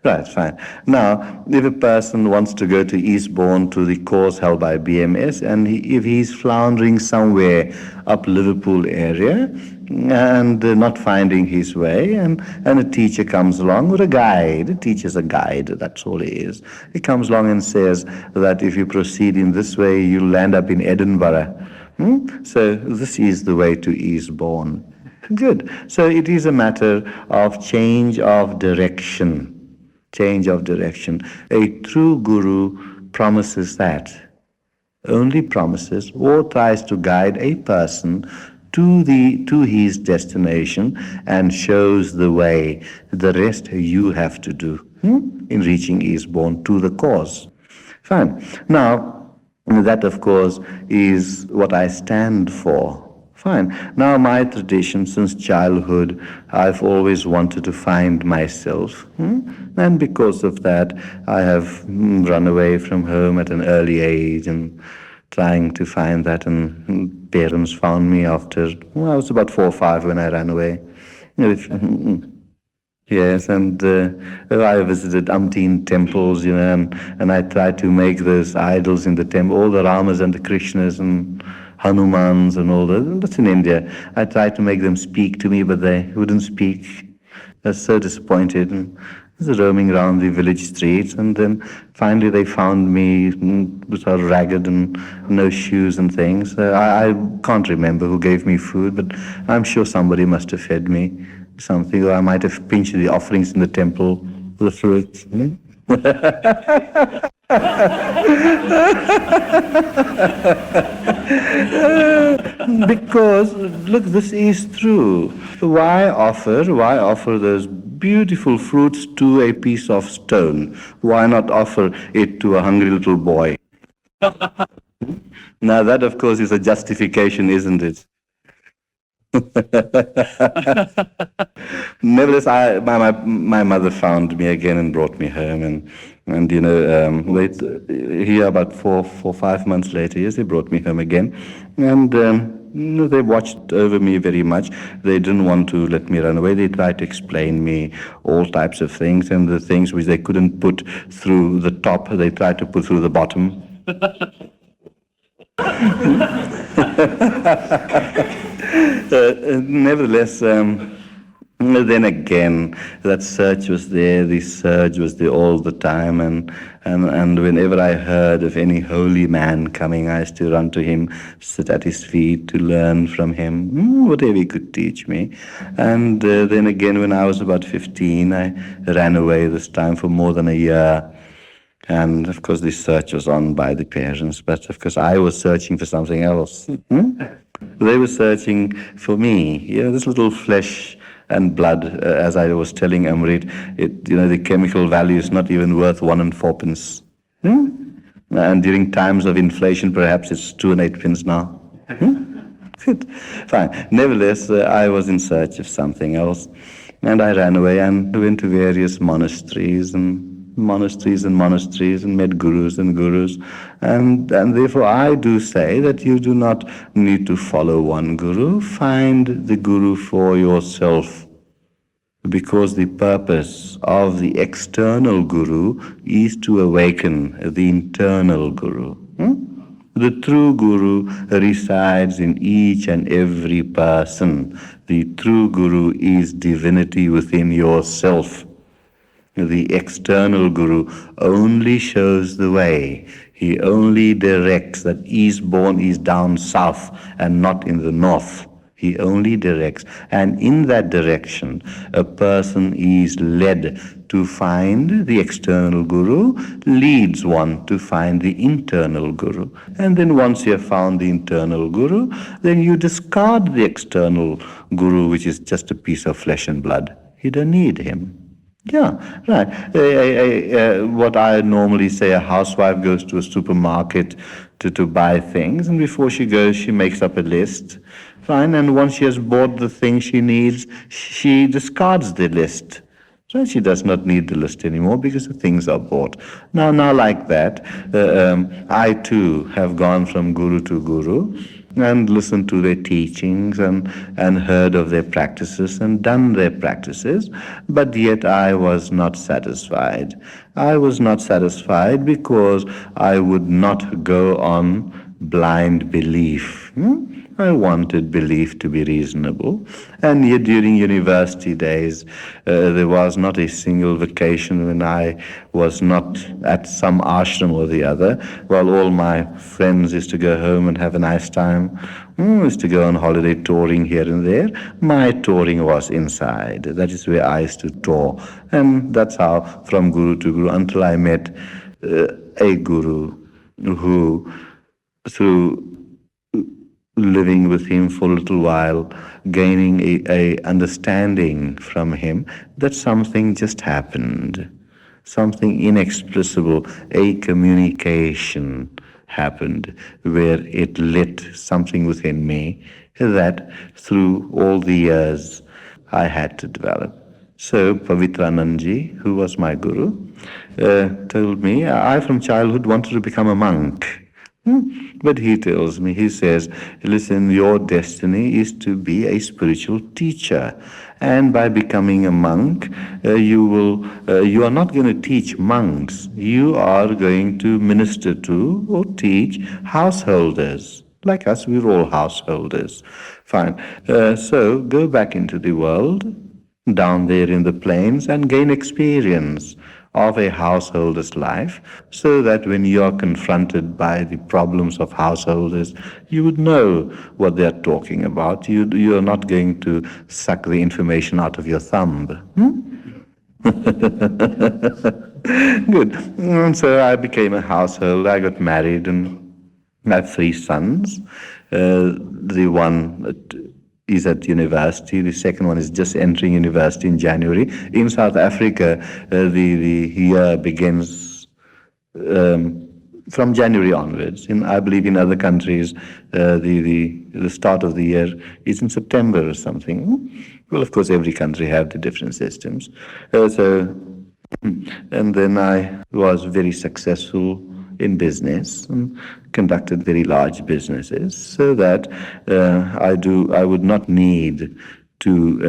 Right, fine. Now, if a person wants to go to Eastbourne to the course held by BMS, and if he's floundering somewhere up Liverpool area and not finding his way, and a teacher comes along, or a guide, a teacher's a guide, that's all he is. He comes along and says that if you proceed in this way, you'll land up in Edinburgh. So this is the way to Eastbourne. Good. So it is a matter of change of direction. Change of direction. A true guru promises that, only promises, or tries to guide a person to his destination and shows the way. The rest you have to do in reaching Eastbourne to the cause. Fine. Now, that of course is what I stand for. Fine. Now, my tradition since childhood, I've always wanted to find myself. And because of that, I have run away from home at an early age and trying to find that. And parents found me after, I was about 4 or 5 when I ran away. Yes, and I visited umpteen temples, and I tried to make those idols in the temple, all the Ramas and the Krishnas and Hanumans and all that. That's in India. I tried to make them speak to me, but they wouldn't speak. I was so disappointed. And I was roaming around the village streets, and then finally they found me sort of ragged and no shoes and things. I can't remember who gave me food, but I'm sure somebody must have fed me something, or I might have pinched the offerings in the temple, the fruits. Because, look, this is true. Why offer those beautiful fruits to a piece of stone? Why not offer it to a hungry little boy? Now that, of course, is a justification, isn't it? Nevertheless, my mother found me again and brought me home, and And here about 5 months later, yes, they brought me home again, and they watched over me very much. They didn't want to let me run away. They tried to explain me all types of things, and the things which they couldn't put through the top, they tried to put through the bottom. Nevertheless, then again, that search was there, the surge was there all the time, and whenever I heard of any holy man coming, I used to run to him, sit at his feet to learn from him, whatever he could teach me. And then again, when I was about 15, I ran away this time for more than a year. And of course, this search was on by the parents, but of course, I was searching for something else. They were searching for me, this little flesh and blood, as I was telling Amrit, the chemical value is not even worth 1 and 4 pence. And during times of inflation, perhaps it's 2 and 8 pence now. Good. Fine. Nevertheless, I was in search of something else, and I ran away and went to various monasteries and met gurus and gurus. And therefore I do say that you do not need to follow one guru. Find the guru for yourself, because the purpose of the external guru is to awaken the internal guru. The true guru resides in each and every person. The true guru is divinity within yourself. The external guru only shows the way. He only directs. That eastbourne is down south and not in the north. He only directs. And in that direction, a person is led to find the external guru, leads one to find the internal guru. And then once you have found the internal guru, then you discard the external guru, which is just a piece of flesh and blood. You don't need him. Yeah, right. What I normally say, a housewife goes to a supermarket to buy things, and before she goes, she makes up a list. Fine, and once she has bought the thing she needs, she discards the list. So she does not need the list anymore because the things are bought. Now like that, I too have gone from guru to guru, and listened to their teachings and heard of their practices and done their practices, but yet I was not satisfied. I was not satisfied because I would not go on blind belief. I wanted belief to be reasonable, and yet during university days there was not a single vacation when I was not at some ashram or the other, while all my friends used to go home and have a nice time, used to go on holiday touring here and there. My touring was inside. That is where I used to tour, and that's how from guru to guru, until I met a guru who, through living with him for a little while, gaining a understanding from him, that something just happened, something inexplicable, a communication happened where it lit something within me that through all the years I had to develop. So Pavitranandji, who was my guru, told me, I from childhood wanted to become a monk. But he tells me, he says, listen, your destiny is to be a spiritual teacher. And by becoming a monk, you are not going to teach monks. You are going to minister to or teach householders. Like us, we're all householders. Fine. So go back into the world, down there in the plains, and gain experience of a householder's life, so that when you are confronted by the problems of householders, you would know what they are talking about. You are not going to suck the information out of your thumb. Good. And so I became a householder. I got married, and I have 3 sons. The one is at university. The second one is just entering university in January. In South Africa, the year begins from January onwards. I believe in other countries, the start of the year is in September or something. Well, of course, every country have the different systems. So And then I was very successful in business and conducted very large businesses, so that I would not need to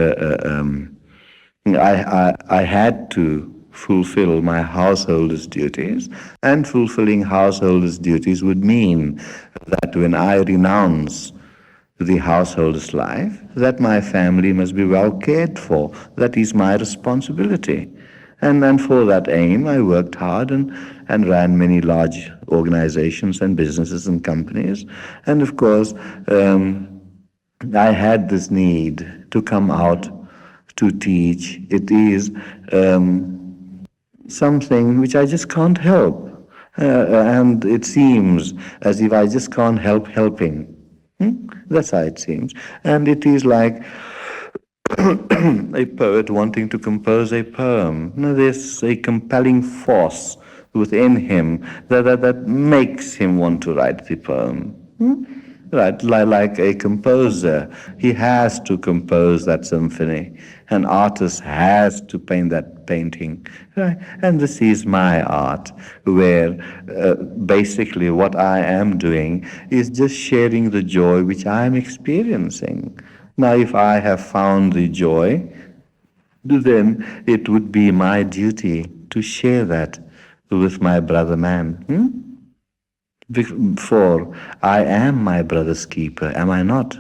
I had to fulfill my householder's duties, and fulfilling householder's duties would mean that when I renounce the household's life, that my family must be well cared for. That is my responsibility. And for that aim, I worked hard and ran many large organizations and businesses and companies. And of course, I had this need to come out to teach. It is something which I just can't help. And it seems as if I just can't help helping. That's how it seems. And it is like a poet wanting to compose a poem. There's a compelling force within him that makes him want to write the poem. Right, like a composer, he has to compose that symphony. An artist has to paint that painting. Right? And this is my art, where basically what I am doing is just sharing the joy which I am experiencing. Now, if I have found the joy, then it would be my duty to share that with my brother man. For I am my brother's keeper, am I not?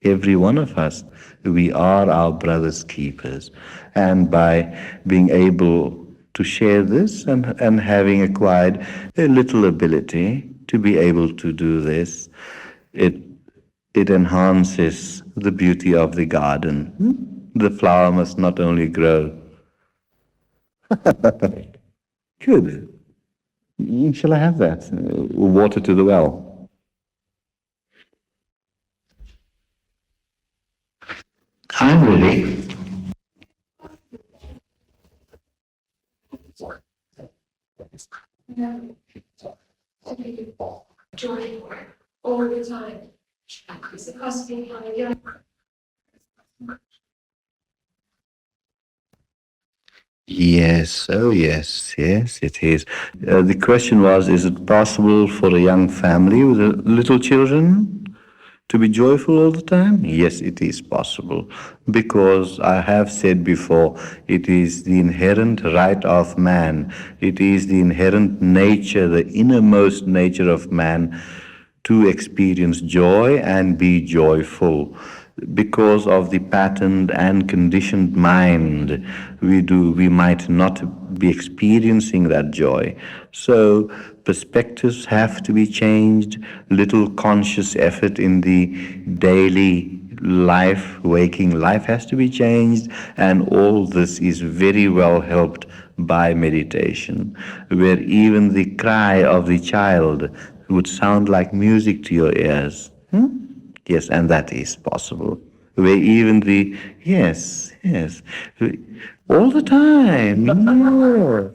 Every one of us, we are our brother's keepers. And by being able to share this and having acquired a little ability to be able to do this, it enhances the beauty of the garden. The flower must not only grow. Good. Shall I have that? Water to the well. I'm ready. Joy all the time. It's a possible for a young. Yes, oh yes, it is. The question was, is it possible for a young family with little children to be joyful all the time? Yes, it is possible. Because I have said before, it is the inherent right of man. It is the inherent nature, the innermost nature of man to experience joy and be joyful. Because of the patterned and conditioned mind, we might not be experiencing that joy. So perspectives have to be changed, little conscious effort in the daily life, waking life has to be changed, and all this is very well helped by meditation, where even the cry of the child would sound like music to your ears. Yes, and that is possible. Where even yes, all the time. No.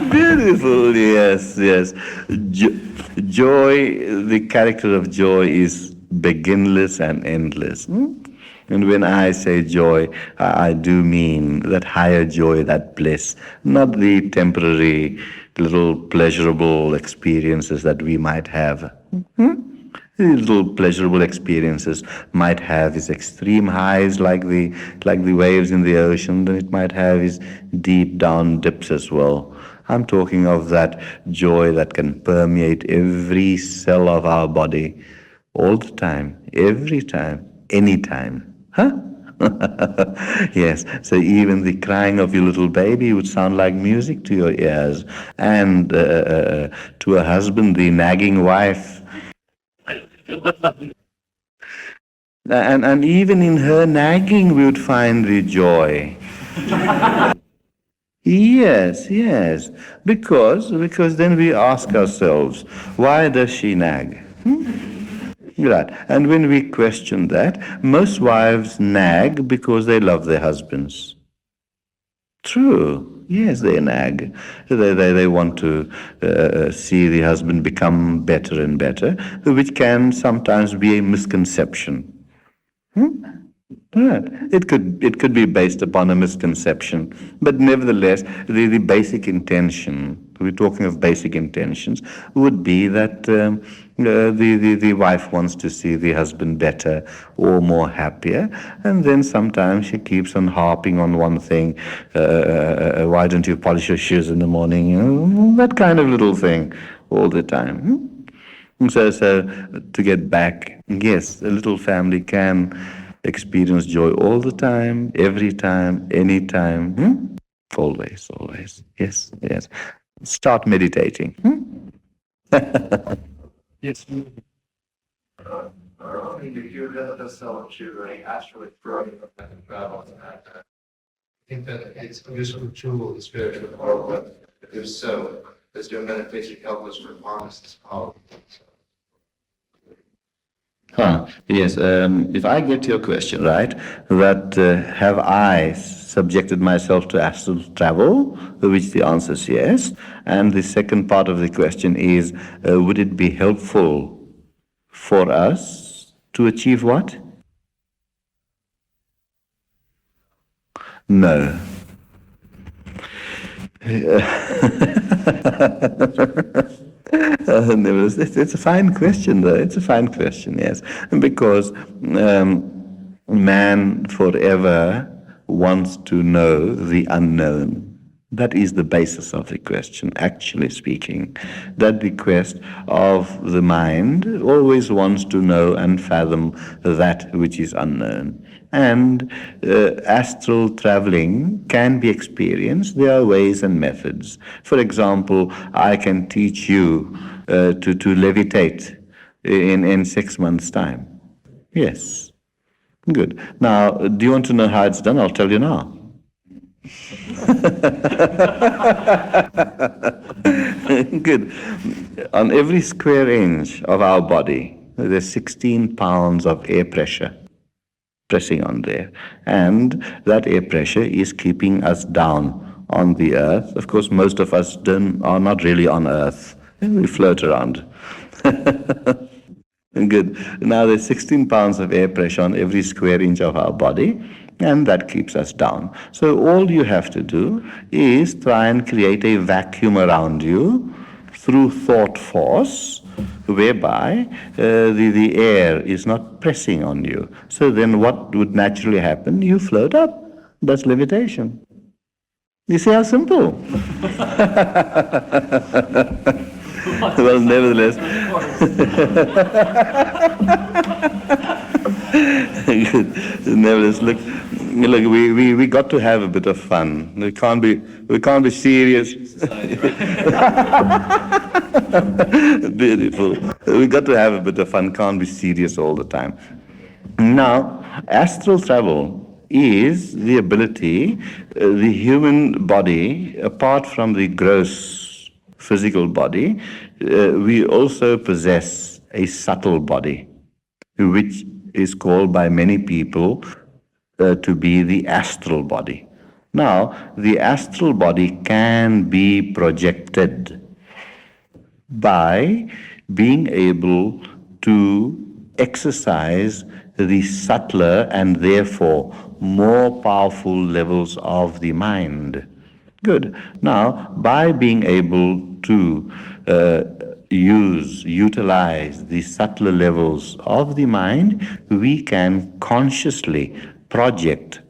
Beautiful, yes. Joy, the character of joy is beginless and endless. And when I say joy, I do mean that higher joy, that bliss, not the temporary little pleasurable experiences that we might have. Little pleasurable experiences might have its extreme highs like the waves in the ocean, then it might have its deep down dips as well. I'm talking of that joy that can permeate every cell of our body all the time, every time, anytime. Yes, so even the crying of your little baby would sound like music to your ears. And to a husband, the nagging wife. And even in her nagging, we would find the joy. Yes, because then we ask ourselves, why does she nag? Right. And when we question that, most wives nag because they love their husbands. True. Yes, they nag. They want to see the husband become better and better, which can sometimes be a misconception. Right. It could be based upon a misconception, but nevertheless, the basic intention, we're talking of basic intentions, would be that the wife wants to see the husband better or more happier, and then sometimes she keeps on harping on one thing. Why don't you polish your shoes in the morning? That kind of little thing all the time. So to get back, yes, a little family can experience joy all the time, every time, anytime. Always, always. Yes, yes. Start meditating. Yes. I think that it's a useful tool in spiritual development. If so, does your meditation help us with honest power? Yes, if I get your question right, that have I subjected myself to astral travel, which the answer is yes. And the second part of the question is, would it be helpful for us to achieve what? No. Nevertheless, it's a fine question, though. It's a fine question, yes. Because man forever wants to know the unknown. That is the basis of the question, actually speaking. That the quest of the mind always wants to know and fathom that which is unknown. And astral traveling can be experienced. There are ways and methods. For example, I can teach you to levitate in 6 months' time. Yes. Good. Now, do you want to know how it's done? I'll tell you now. Good. On every square inch of our body, there's 16 pounds of air pressure pressing on there. And that air pressure is keeping us down on the earth. Of course, most of us are not really on earth. We float around. Good. Now there's 16 pounds of air pressure on every square inch of our body, and that keeps us down. So all you have to do is try and create a vacuum around you through thought force, whereby the air is not pressing on you. So then what would naturally happen? You float up. That's levitation. You see how simple? Well, nevertheless. Nevertheless, look, we got to have a bit of fun. We can't be serious. Beautiful. We got to have a bit of fun. Can't be serious all the time. Now, astral travel is the ability, the human body, apart from the gross physical body, we also possess a subtle body, which is called by many people to be the astral body. Now, the astral body can be projected by being able to exercise the subtler and therefore more powerful levels of the mind. Good. Now, by being able to utilize the subtler levels of the mind, we can consciously project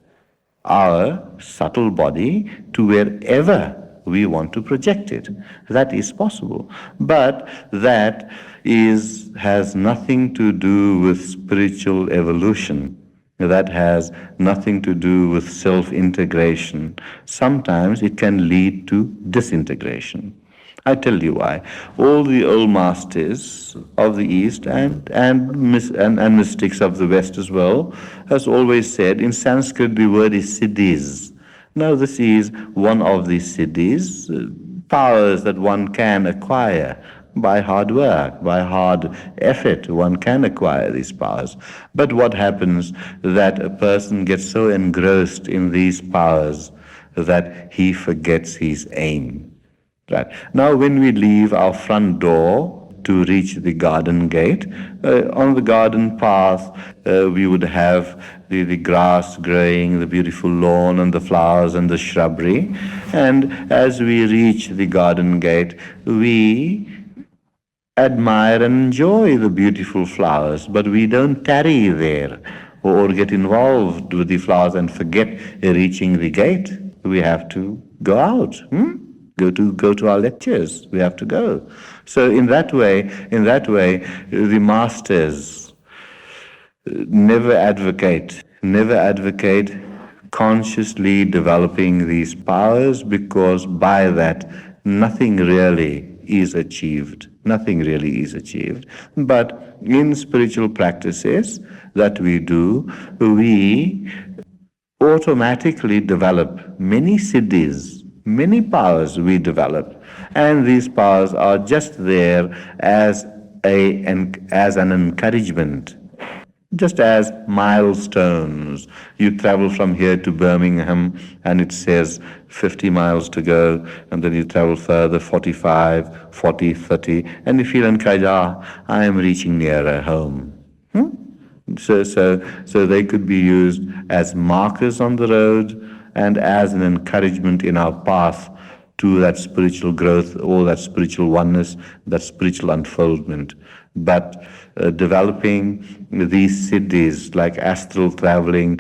our subtle body to wherever we want to project it. That is possible. But that has nothing to do with spiritual evolution. That has nothing to do with self-integration. Sometimes it can lead to disintegration. I tell you why. All the old masters of the East and mystics of the West as well has always said, in Sanskrit the word is siddhis. Now this is one of the siddhis, powers that one can acquire by hard work, by hard effort. One can acquire these powers. But what happens that a person gets so engrossed in these powers that he forgets his aim. Right. Now when we leave our front door to reach the garden gate. On the garden path, we would have the grass growing, the beautiful lawn and the flowers and the shrubbery. And as we reach the garden gate, we admire and enjoy the beautiful flowers, but we don't tarry there or get involved with the flowers and forget reaching the gate. We have to go out. Go to our lectures. We have to go. So in that way, the masters never advocate consciously developing these powers, because by that nothing really is achieved. Nothing really is achieved. But in spiritual practices that we do, we automatically develop many siddhis, many powers we develop, and these powers are just there as an encouragement, just as milestones. You travel from here to Birmingham and it says 50 miles to go, and then you travel further, 45, 40, 30, and you feel encouraged, I am reaching nearer home. So they could be used as markers on the road and as an encouragement in our path to that spiritual growth or that spiritual oneness, that spiritual unfoldment. But developing these siddhis like astral traveling,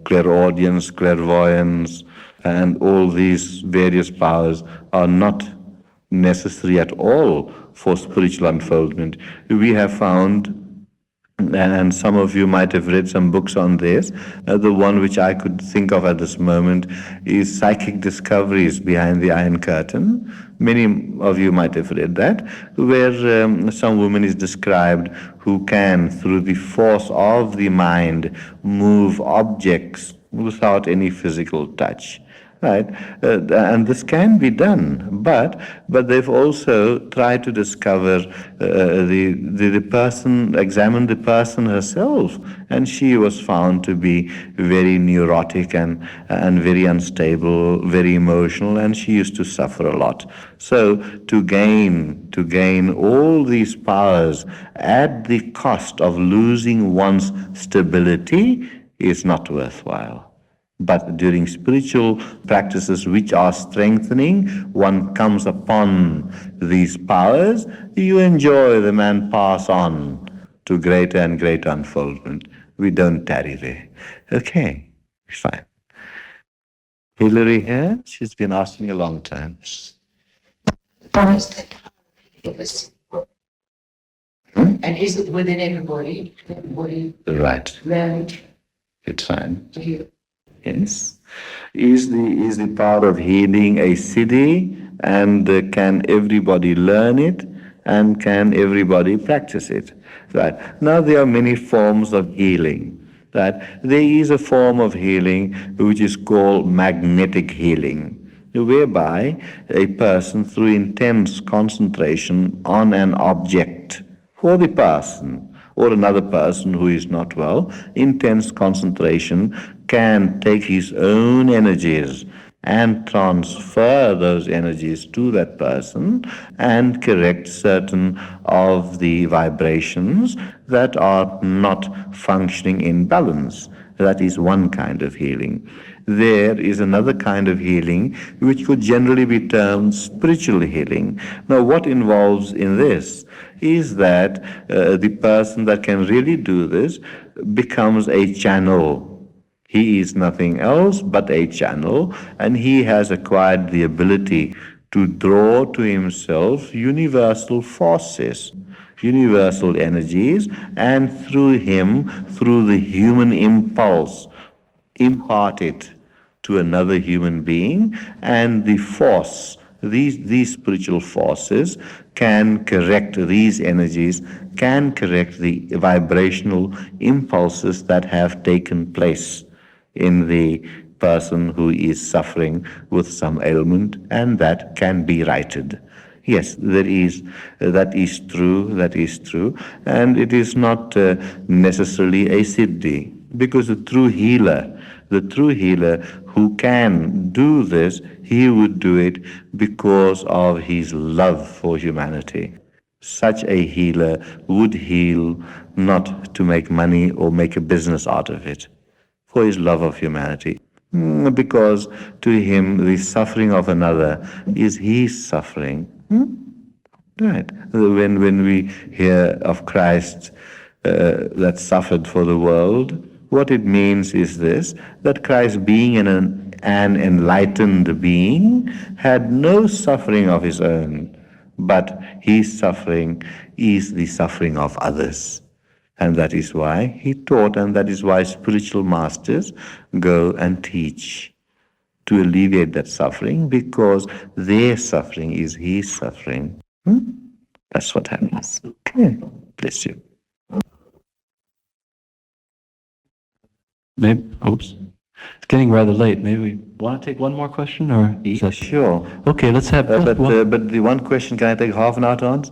clairaudience, clairvoyance, and all these various powers are not necessary at all for spiritual unfoldment. We have found, and some of you might have read some books on this. The one which I could think of at this moment is Psychic Discoveries Behind the Iron Curtain. Many of you might have read that, where some woman is described who can, through the force of the mind, move objects without any physical touch. Right, and this can be done, but they've also tried to discover the person, examine the person herself, and she was found to be very neurotic and very unstable, very emotional, and she used to suffer a lot. So to gain all these powers at the cost of losing one's stability is not worthwhile. But during spiritual practices which are strengthening, one comes upon these powers, you enjoy them and pass on to greater and greater unfoldment. We don't tarry there. Okay, fine. Hillary here, she's been asking a long time. And is it within everybody? Right. Learning It's fine. to hear. Yes. Is the power of healing a siddhi, and can everybody learn it, and can everybody practice it? Right. Now there are many forms of healing. That there is a form of healing which is called magnetic healing, whereby a person, through intense concentration on an object for the person or another person who is not well, intense concentration can take his own energies and transfer those energies to that person and correct certain of the vibrations that are not functioning in balance. That is one kind of healing. There is another kind of healing which could generally be termed spiritual healing. Now, what involves in this is that the person that can really do this becomes a channel. He is nothing else but a channel, and he has acquired the ability to draw to himself universal forces, universal energies, and through him, through the human impulse, impart it to another human being, and the force, these spiritual forces can correct these energies, can correct the vibrational impulses that have taken place in the person who is suffering with some ailment, and that can be righted. Yes, that is true, and it is not necessarily a siddhi, because the true healer who can do this, he would do it because of his love for humanity. Such a healer would heal not to make money or make a business out of it, for his love of humanity. Because to him the suffering of another is his suffering. Right. When we hear of Christ that suffered for the world, what it means is this, that Christ, being an enlightened being, had no suffering of his own, but his suffering is the suffering of others. And that is why he taught, and that is why spiritual masters go and teach to alleviate that suffering, because their suffering is his suffering. That's what happens. Okay. Bless you. Maybe, oops. It's getting rather late. Maybe we want to take one more question, or is that... Sure. Okay, let's have just one. But the one question, can I take half an hour to answer?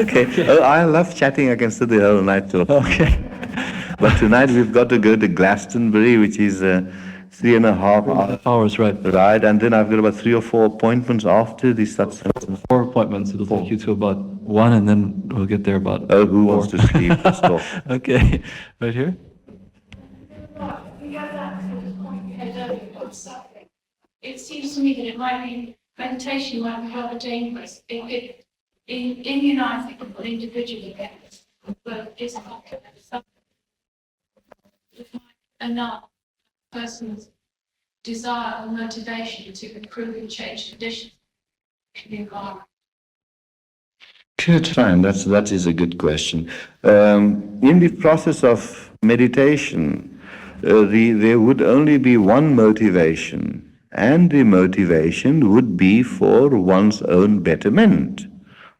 Okay. Oh, I love chatting. I can sit the whole night too. Okay. But tonight we've got to go to Glastonbury, which is 3.5 hours, right? Right, and then I've got about 3 or 4 appointments after the Satsang. 4 appointments. It'll take you to about 1, and then we'll get there about. Oh, who 4. wants to sleep? Stop. Okay, right here. You have that sort of point you had earlier about suffering. It seems to me that it might be, meditation might be rather dangerous if it immunizes people individually against, but it's not suffering. Enough person's desire or motivation to improve and change conditions in the environment. Good, fine. That is a good question. In the process of meditation, there would only be one motivation, and the motivation would be for one's own betterment.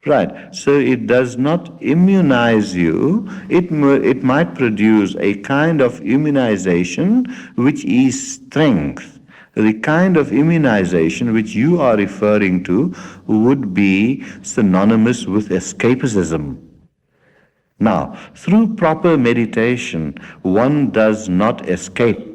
Right, so it does not immunize you. It might produce a kind of immunization which is strength. The kind of immunization which you are referring to would be synonymous with escapism. Now, through proper meditation, one does not escape.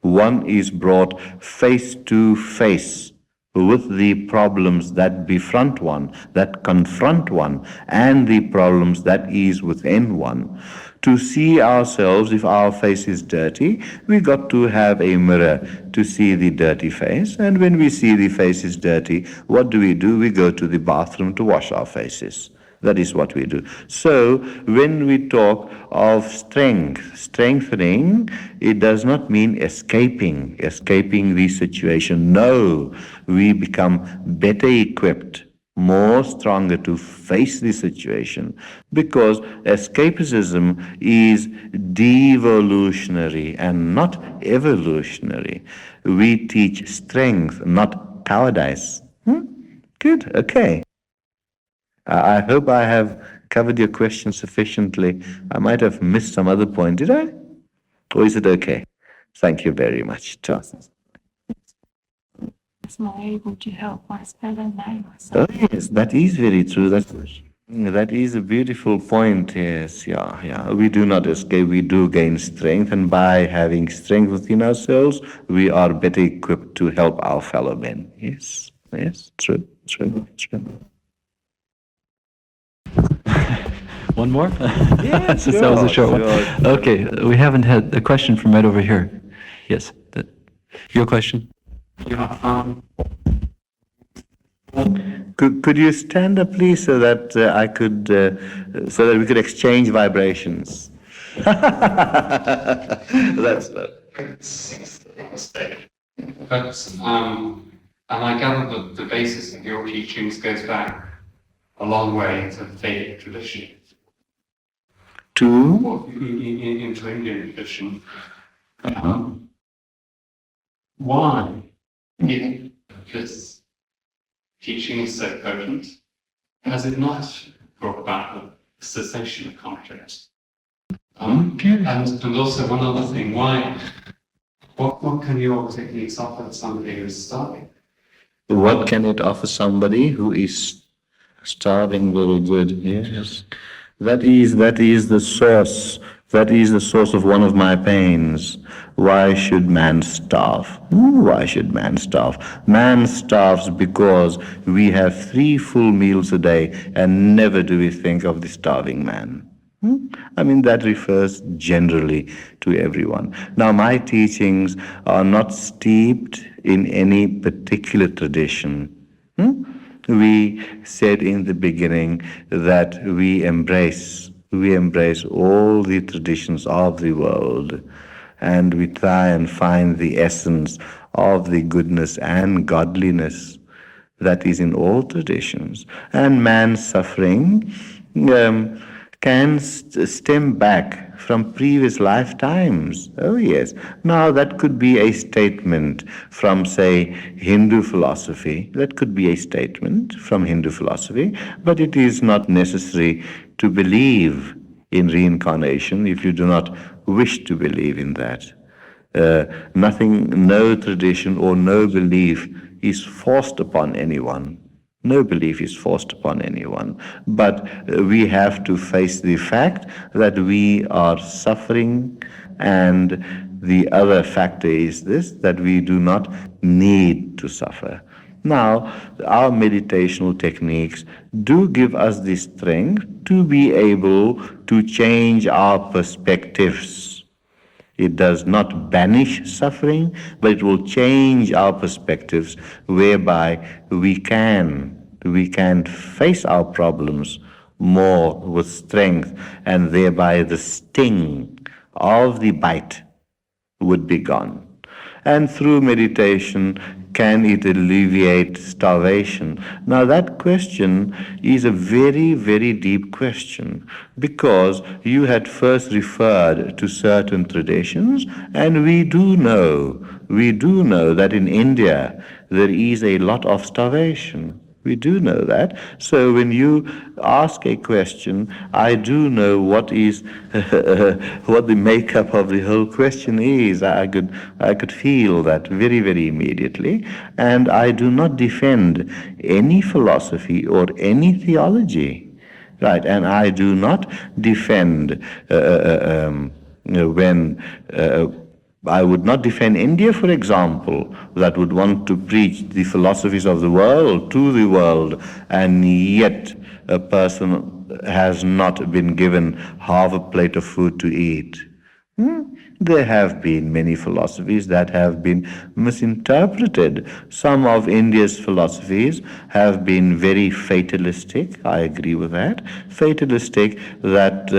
One is brought face to face with the problems that befront one, that confront one, and the problems that is within one. To see ourselves, if our face is dirty, we got to have a mirror to see the dirty face. And when we see the face is dirty, what do? We go to the bathroom to wash our faces. That is what we do. So when we talk of strengthening, it does not mean escaping the situation. No, we become better equipped, more stronger to face the situation, because escapism is devolutionary and not evolutionary. We teach strength, not cowardice. Good, okay. I hope I have covered your question sufficiently. I might have missed some other point, did I? Or is it okay? Thank you very much, Charles. It's not able to help my fellow man. Oh yes, that is very true. That is a beautiful point, yes, yeah. We do not escape, we do gain strength, and by having strength within ourselves, we are better equipped to help our fellow men. Yes, true. One more? Yeah, Since that was a short one. Okay, we haven't had a question from right over here. Yes, your question? Could you stand up, please, so that so that we could exchange vibrations? That's But and I gather that the basis of your teachings goes back a long way into the Vedic tradition. Into Indian tradition. Why is this teaching so potent? Has it not brought about the cessation of conflict? And also one other thing, what can your techniques offer somebody who's starving? What can it offer somebody who is starving? Very good. Yes, that is the source That is the source of one of my pains. Why should man starve? Why should man starve? Man starves because we have 3 full meals a day and never do we think of the starving man. I mean, that refers generally to everyone. Now, my teachings are not steeped in any particular tradition. We said in the beginning that we embrace all the traditions of the world, and we try and find the essence of the goodness and godliness that is in all traditions. And man's suffering can stem back from previous lifetimes. Oh, yes. Now, that could be a statement from, say, Hindu philosophy. That could be a statement from Hindu philosophy, but it is not necessary to believe in reincarnation if you do not wish to believe in that. No tradition or no belief is forced upon anyone. No belief is forced upon anyone. But we have to face the fact that we are suffering, and the other factor is this, that we do not need to suffer. Now, our meditational techniques do give us the strength to be able to change our perspectives. It does not banish suffering, but it will change our perspectives, whereby we can face our problems more with strength, and thereby the sting of the bite would be gone. And through meditation, can it alleviate starvation? Now, that question is a very, very deep question, because you had first referred to certain traditions, and we do know that in India there is a lot of starvation. We do know that. So when you ask a question, I do know what is what the makeup of the whole question is. I could feel that very, very immediately. And I do not defend any philosophy or any theology. Right, and I do not defend I would not defend India, for example, that would want to preach the philosophies of the world to the world, and yet a person has not been given half a plate of food to eat. There have been many philosophies that have been misinterpreted. Some of India's philosophies have been very fatalistic. I agree with that. Fatalistic, that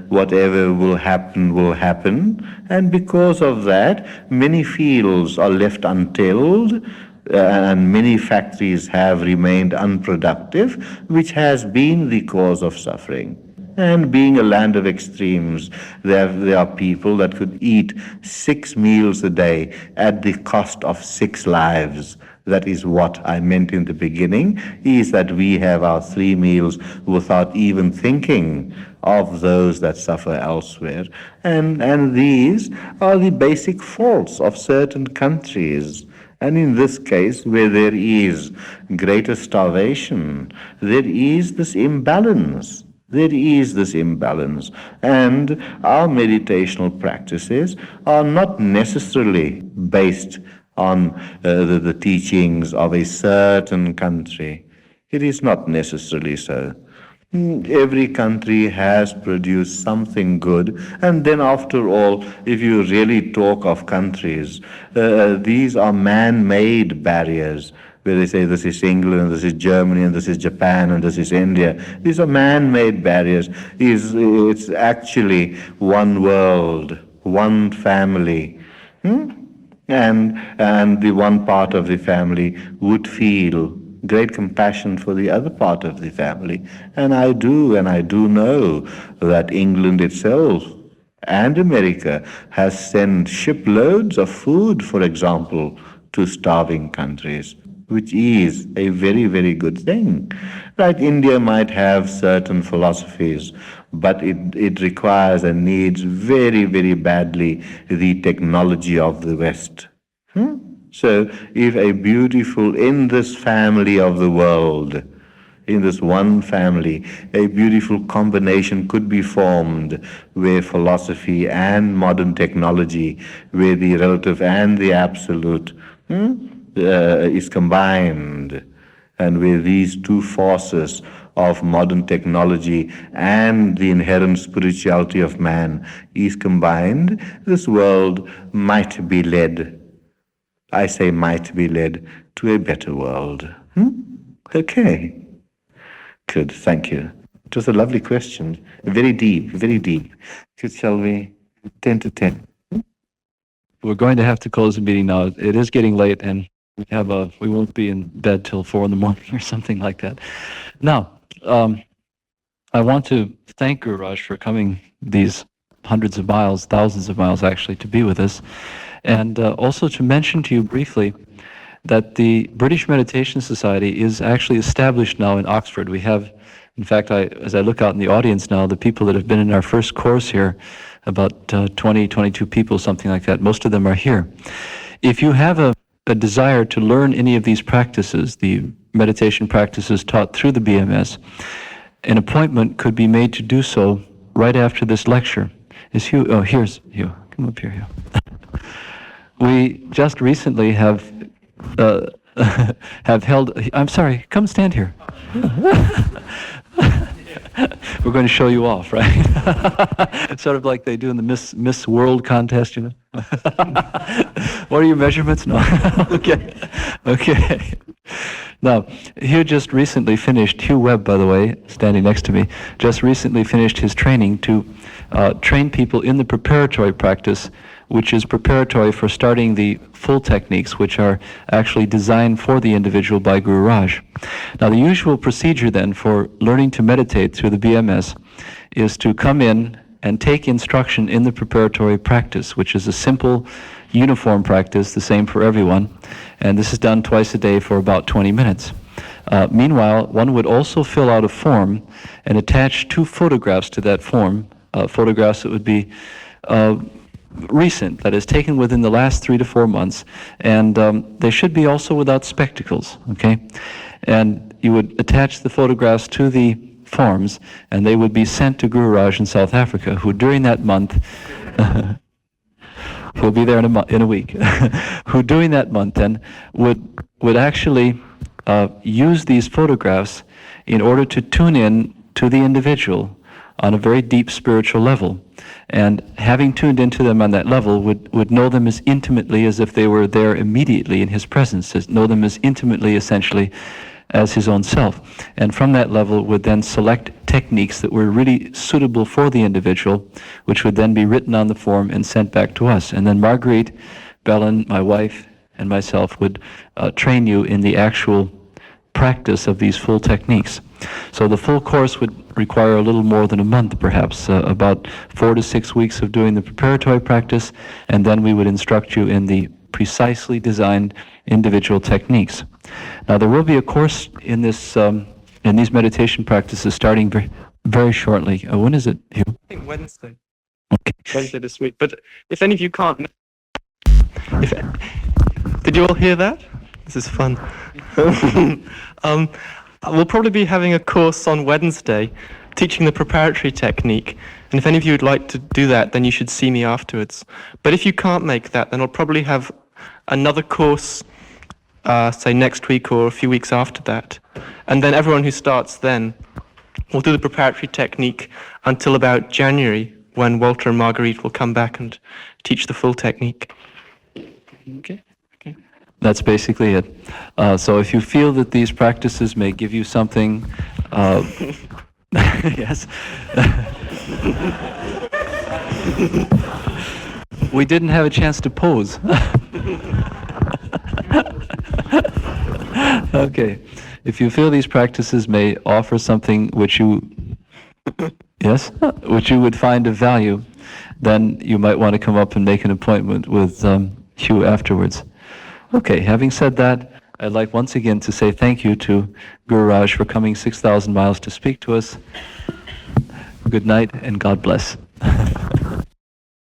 whatever will happen will happen. And because of that, many fields are left untilled, and many factories have remained unproductive, which has been the cause of suffering. And being a land of extremes, there are people that could eat 6 meals a day at the cost of 6 lives. That is what I meant in the beginning, is that we have our 3 meals without even thinking of those that suffer elsewhere. And these are the basic faults of certain countries. And in this case, where there is greater starvation, there is this imbalance. There is this imbalance, and our meditational practices are not necessarily based on the teachings of a certain country. It is not necessarily so. Every country has produced something good, and then after all, if you really talk of countries, these are man-made barriers, where they say this is England, and this is Germany, and this is Japan, and this is India. These are man-made barriers. It's actually one world, one family. And the one part of the family would feel great compassion for the other part of the family. And I do know that England itself and America has sent shiploads of food, for example, to starving countries, which is a very, very good thing. Right, India might have certain philosophies, but it requires and needs very, very badly the technology of the West. So if a beautiful, in this family of the world, in this one family, a beautiful combination could be formed where philosophy and modern technology, where the relative and the absolute is combined, and where these two forces of modern technology and the inherent spirituality of man is combined, this world might be led, I say might be led, to a better world. Okay. Good, thank you. It was a lovely question. Very deep, very deep. Shall we? 10 to 10. We're going to have to close the meeting now. It is getting late, and we won't be in bed till 4 a.m. or something like that. Now, I want to thank Gururaj for coming these hundreds of miles, thousands of miles actually, to be with us, and also to mention to you briefly that the British Meditation Society is actually established now in Oxford. We have, in fact, as I look out in the audience now, the people that have been in our first course here, about 20, 22 people, something like that, most of them are here. If you have a desire to learn any of these practices, the meditation practices taught through the BMS, an appointment could be made to do so right after this lecture. Is Hugh? Oh, here's Hugh. Come up here, Hugh. We just recently have held, I'm sorry, come stand here. We're going to show you off, right? Sort of like they do in the Miss World contest, you know? What are your measurements? No. Okay. Now, Hugh just recently finished, Hugh Webb, by the way, standing next to me, just recently finished his training to train people in the preparatory practice, which is preparatory for starting the full techniques, which are actually designed for the individual by Gururaj. Now, the usual procedure then for learning to meditate through the BMS is to come in and take instruction in the preparatory practice, which is a simple, uniform practice, the same for everyone, and this is done twice a day for about 20 minutes. Meanwhile, one would also fill out a form and attach 2 photographs to that form, photographs that would be recent, that is taken within the last 3 to 4 months, and they should be also without spectacles, okay? And you would attach the photographs to the forms, and they would be sent to Gururaj in South Africa, who during that month, he'll be there in a week, who during that month then would actually use these photographs in order to tune in to the individual on a very deep spiritual level. And having tuned into them on that level would know them as intimately as if they were there immediately in his presence, know them as intimately, essentially, as his own self. And from that level would then select techniques that were really suitable for the individual, which would then be written on the form and sent back to us. And then Marguerite, Belen, my wife, and myself would train you in the actual practice of these full techniques. So the full course would require a little more than a month, perhaps, about 4 to 6 weeks of doing the preparatory practice, and then we would instruct you in the precisely designed individual techniques. Now, there will be a course in this, in these meditation practices starting very, very shortly. When is it, Hugh? I think Wednesday. Okay. Wednesday this week. But if any of you can't, did you all hear that? This is fun. We'll probably be having a course on Wednesday teaching the preparatory technique. And if any of you would like to do that, then you should see me afterwards. But if you can't make that, then I'll probably have another course, say next week or a few weeks after that. And then everyone who starts then will do the preparatory technique until about January, when Walter and Marguerite will come back and teach the full technique. Okay? That's basically it. So if you feel that these practices may give you something, yes. We didn't have a chance to pose. Okay. If you feel these practices may offer something which you, yes, which you would find of value, then you might want to come up and make an appointment with Hugh afterwards. Okay, having said that, I'd like once again to say thank you to Gururaj for coming 6,000 miles to speak to us. Good night and God bless.